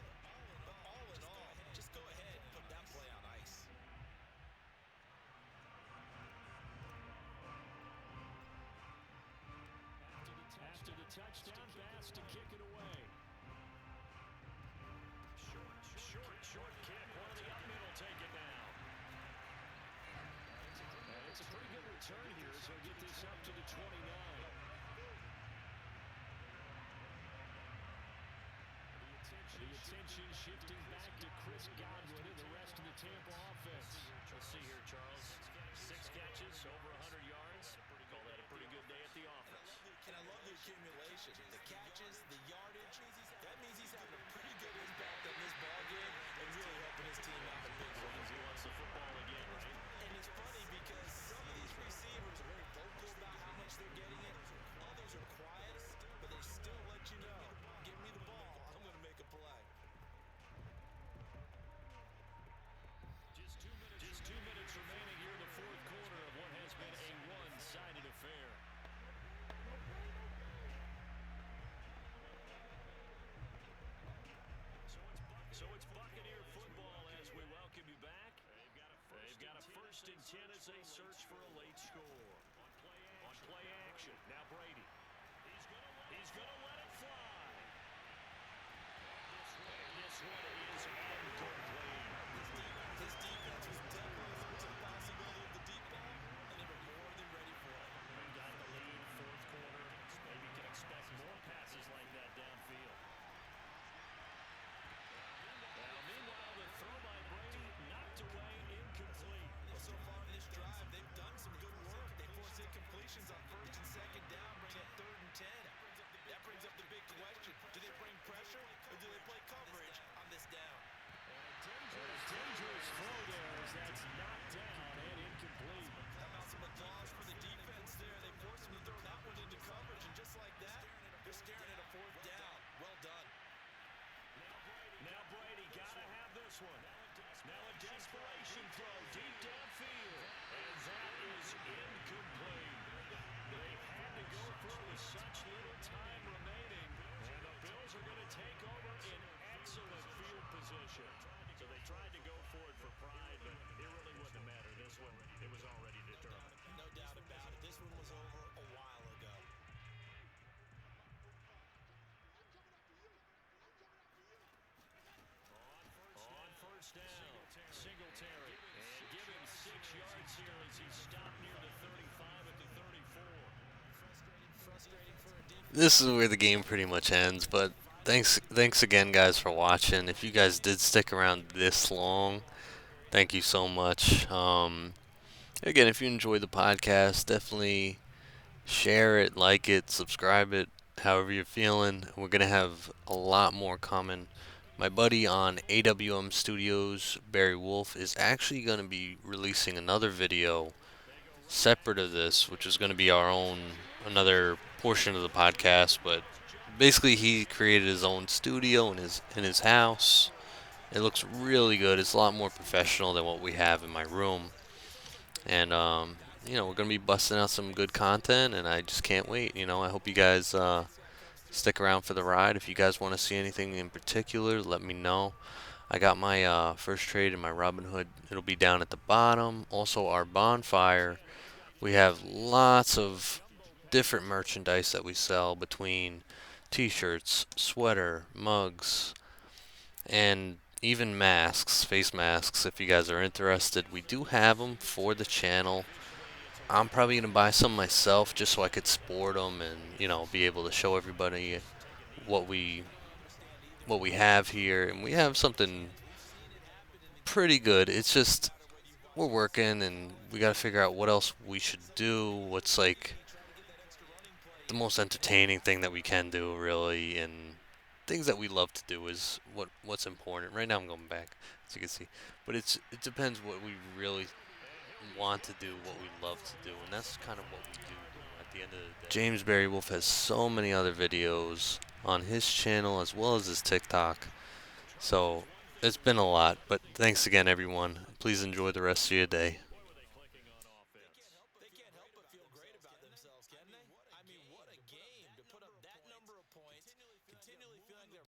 But all in all, just go ahead and put that play on ice. After the touchdown pass to kick it away. Short kick. One of the up middle take it down. And it's a pretty good return here as he'll get this up to the 29. The attention shifting back to Chris Godwin and the rest of the Tampa offense. Let's see here, Charles. 6 catches, over 100 yards. Call that a pretty good day at the office. And I love the accumulation, the catches, the yardage. That means he's having a pretty good impact on this ball game and really helping his team out in big ways. He wants the football again, right? And it's funny because some of these receivers are very vocal about how much they're getting it. Others are quiet, but they still let you know, give me the ball, I'm going to make a play. Just 2 minutes remaining here in the 4th quarter of what has been a one-sided affair. So it's Buccaneer football as we welcome you back. They've got a 1st and 10 as they search for a late score. On play action, now Brady. He's going to let it fly. And this one is incomplete. His defense was definitely limited the possibility of the deep ball, and even more such little time remaining, and the Bills are going to take over in excellent field position. So they tried to go for it for pride, but it really wouldn't matter. This one, it was already determined. No doubt about it. This one was over a while ago. On first down, Singletary. And give him 6 yards here as he stopped near the 35 at the 34. Frustrating for a defense. This is where the game pretty much ends, but thanks again, guys, for watching. If you guys did stick around this long, thank you so much. Again, if you enjoyed the podcast, definitely share it, like it, subscribe it, however you're feeling. We're going to have a lot more coming. My buddy on AWM Studios, Barry Wolf, is actually going to be releasing another video separate of this, which is going to be another portion of the podcast. But basically, he created his own studio in his house. It looks really good. It's a lot more professional than what we have in my room. And we're going to be busting out some good content, and I just can't wait. I hope you guys stick around for the ride. If you guys want to see anything in particular, let me know. I got my Firstrade and my Robinhood. It'll be down at the bottom. Also, our bonfire. We have lots of different merchandise that we sell between t-shirts, sweater, mugs, and even masks, face masks. If you guys are interested, we do have them for the channel. I'm probably going to buy some myself just so I could sport them and, be able to show everybody what we have here. And we have something pretty good. It's just we're working and we got to figure out what else we should do. What's like the most entertaining thing that we can do, really, and things that we love to do is what's important. Right now I'm going back, as you can see. But it depends what we really want to do, what we love to do, and that's kind of what we do at the end of the day. James Barry Wolf has so many other videos on his channel as well as his TikTok. So it's been a lot, but thanks again, everyone. Please enjoy the rest of your day. Boy, were they clicking on offense. They can't help but feel great about themselves, can they?